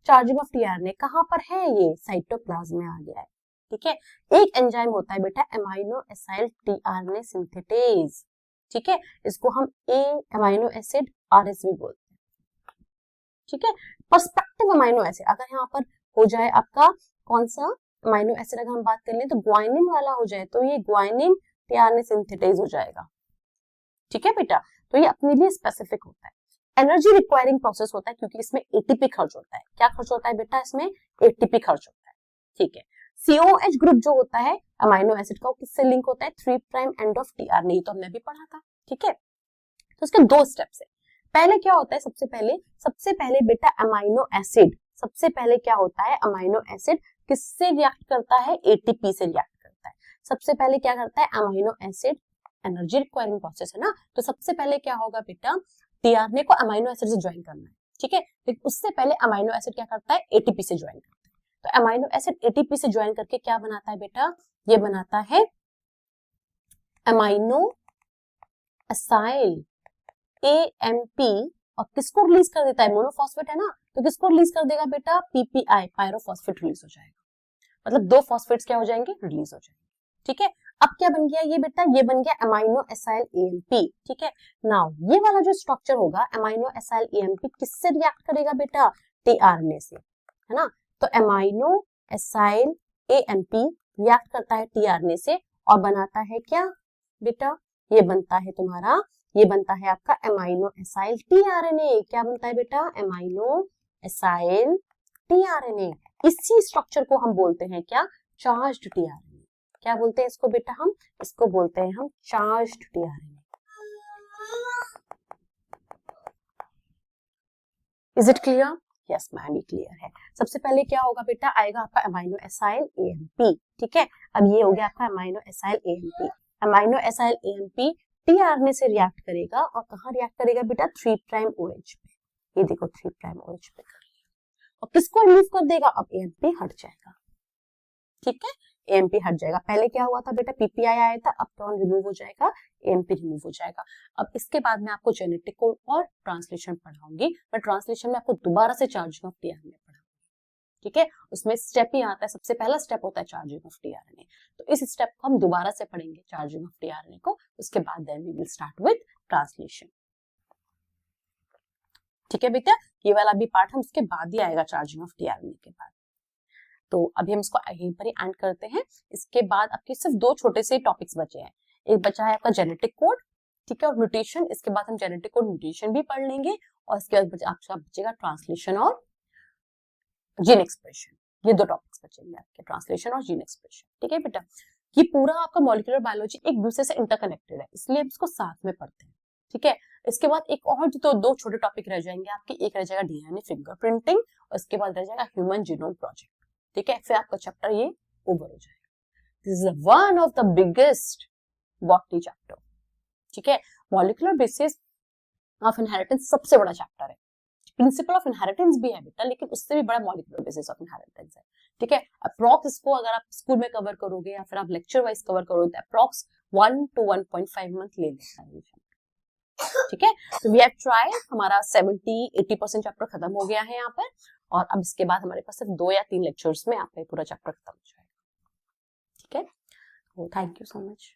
चार्जिंग ऑफ टीआरएनए कहां पर है, ये साइटोप्लाज्म में आ गया है, ठीक है। एक एंजाइम होता है बेटा अमाइनो एसाइल टीआरएनए सिंथेटेज, ठीक है, इसको हम ए अमाइनो एसिड आरएस भी बोलते हैं, ठीक है। पर्सपेक्टिव अमाइनो एसिड अगर यहाँ पर हो जाए आपका कौन सा अमाइनो एसिड, अगर हम बात कर लें तो ग्वाइनिन वाला हो जाए तो ये ग्वाइनिन टीआरएनए सिंथेटेज हो जाएगा, ठीक है बेटा। तो ये अपने लिए स्पेसिफिक होता है। एनर्जी रिक्वायरिंग प्रोसेस होता है क्योंकि इसमें एटीपी खर्च होता है। क्या खर्च होता है बेटा, इसमें एटीपी खर्च होता है, ठीक है। COH ग्रुप जो होता है अमाइनो एसिड का, वो किससे लिंक होता है, 3 प्राइम एंड ऑफ टीआरएनए, तो हमने भी पढ़ा था, ठीक है। तो इसके दो स्टेप्स है। पहले क्या होता है, सबसे पहले बेटा अमाइनो एसिड, सबसे पहले क्या होता है, अमाइनो एसिड किससे रिएक्ट करता है, एटीपी से रिएक्ट करता है। सबसे पहले क्या करता है amino acid, energy requiring process है ना, तो सबसे पहले क्या होगा बेटा, टीआरएनए को अमाइनो एसिड से ज्वाइन करना है, ठीक है। लेकिन उससे पहले अमाइनो एसिड क्या करता है, एटीपी से ज्वाइन करता है। तो अमाइनो एसिड एटीपी से ज्वाइन करके क्या बनाता है बेटा, ये बनाता है अमाइनो एसाइल AMP, और किसको रिलीज कर देता है, मोनोफॉस्फेट है ना, तो किसको रिलीज कर देगा बेटा, PPI पायरोफॉस्फेट रिलीज हो जाएगा, मतलब 2 फॉस्फेट्स क्या हो जाएंगे, रिलीज हो जाएंगे, ठीक है। अब क्या बन गया ये बेटा, ये बन गया अमाइनो एसाइल AMP, ठीक है। नाउ ये वाला जो स्ट्रक्चर होगा अमाइनो एसाइल AMP किससे रिएक्ट करेगा बेटा, टीआरएनए से, है ना। तो अमाइनो एसाइल AMP रिएक्ट करता है टीआरएनए से और बनाता है क्या बेटा, ये बनता है तुम्हारा, ये बनता है आपका अमाइनो एसाइल टीआरएनए। क्या बनता है बेटा, अमाइनो एसाइल टीआरएनए। इसी स्ट्रक्चर को हम बोलते हैं क्या, चार्ज्ड टीआरएनए। क्या बोलते हैं इसको बेटा, हम इसको बोलते हैं हम charged tRNA. Is it clear? Yes ma'am ये क्लियर है। सबसे पहले क्या होगा बेटा, आएगा आपका अमाइनो एसाइल AMP, ठीक है। अब ये हो गया आपका amino acyl AMP। Amino acyl AMP tRNA से रिएक्ट करेगा और कहाँ रिएक्ट करेगा बेटा, 3 प्राइम OH पे, ये देखो 3 प्राइम OH पे कर लिया, और किसको रिलीव कर देगा, अब AMP हट जाएगा, ठीक है, AMP हट जाएगा। पहले क्या हुआ था बेटा, PPI आया था, अब कौन रिमूव हो जाएगा, AMP रिमूव हो जाएगा। अब इसके बाद में आपको जेनेटिक कोड और ट्रांसलेशन पढ़ाऊंगी, मैं ट्रांसलेशन में आपको दोबारा से चार्जिंग ऑफ टीआरएनए पढ़ाऊंगी, ठीक है। उसमें स्टेप ही आता है, सबसे पहला स्टेप होता है चार्जिंग ऑफ टीआरएनए, तो इस स्टेप को हम दोबारा से पढ़ेंगे चार्जिंग ऑफ टीआरएनए को, उसके बाद then we will start with translation, ठीक है बेटा। ये वाला भी पार्ट हम उसके बाद ही आएगा, चार्जिंग ऑफ टीआरएनए के बाद। तो अभी हम इसको यहीं पर ही एंड करते हैं। इसके बाद आपके सिर्फ 2 छोटे से टॉपिक्स बचे हैं, एक बचा है आपका जेनेटिक कोड, ठीक है, और म्यूटेशन। इसके बाद हम जेनेटिक कोड म्यूटेशन भी पढ़ लेंगे, और इसके बाद आपका बचेगा ट्रांसलेशन और जीन एक्सप्रेशन। ये 2 टॉपिक्स बचेंगे आपके, ट्रांसलेशन और जीन एक्सप्रेशन, ठीक है बेटा। ये पूरा आपका मॉलिक्यूलर बायोलॉजी एक दूसरे से इंटरकनेक्टेड है, इसलिए हम इसको साथ में पढ़ते हैं, ठीक है। इसके बाद एक और तो 2 छोटे टॉपिक रह जाएंगे आपके, एक रह जाएगा डीएनए फिंगरप्रिंटिंग, और इसके बाद रह जाएगा ह्यूमन जीनोम प्रोजेक्ट, ठीक है। फिर आपका चैप्टर ये ओवर हो जाएगा। This is one of the biggest botany chapter, ठीक है। मॉलिक्यूलर बेसिस ऑफ इनहेरिटेंस सबसे बड़ा चैप्टर है, प्रिंसिपल ऑफ इनहेरिटेंस भी है बेटा, लेकिन उससे भी बड़ा मॉलिक्यूलर बेसिस ऑफ इनहेरिटेंस है, ठीक है। अप्रॉक्स इसको अगर आप स्कूल में कवर करोगे या फिर आप लेक्चर वाइज कवर करोगे तो अप्रॉक्स 1 to 1.5 मंथ ले लेता है, ठीक है। तो वी हैव ट्राइड, हमारा 70-80% चैप्टर खत्म हो गया है यहाँ पर, और अब इसके बाद हमारे पास सिर्फ 2 या 3 लेक्चर्स में आपका पूरा चैप्टर खत्म हो जाएगा, ठीक है। Thank you so much.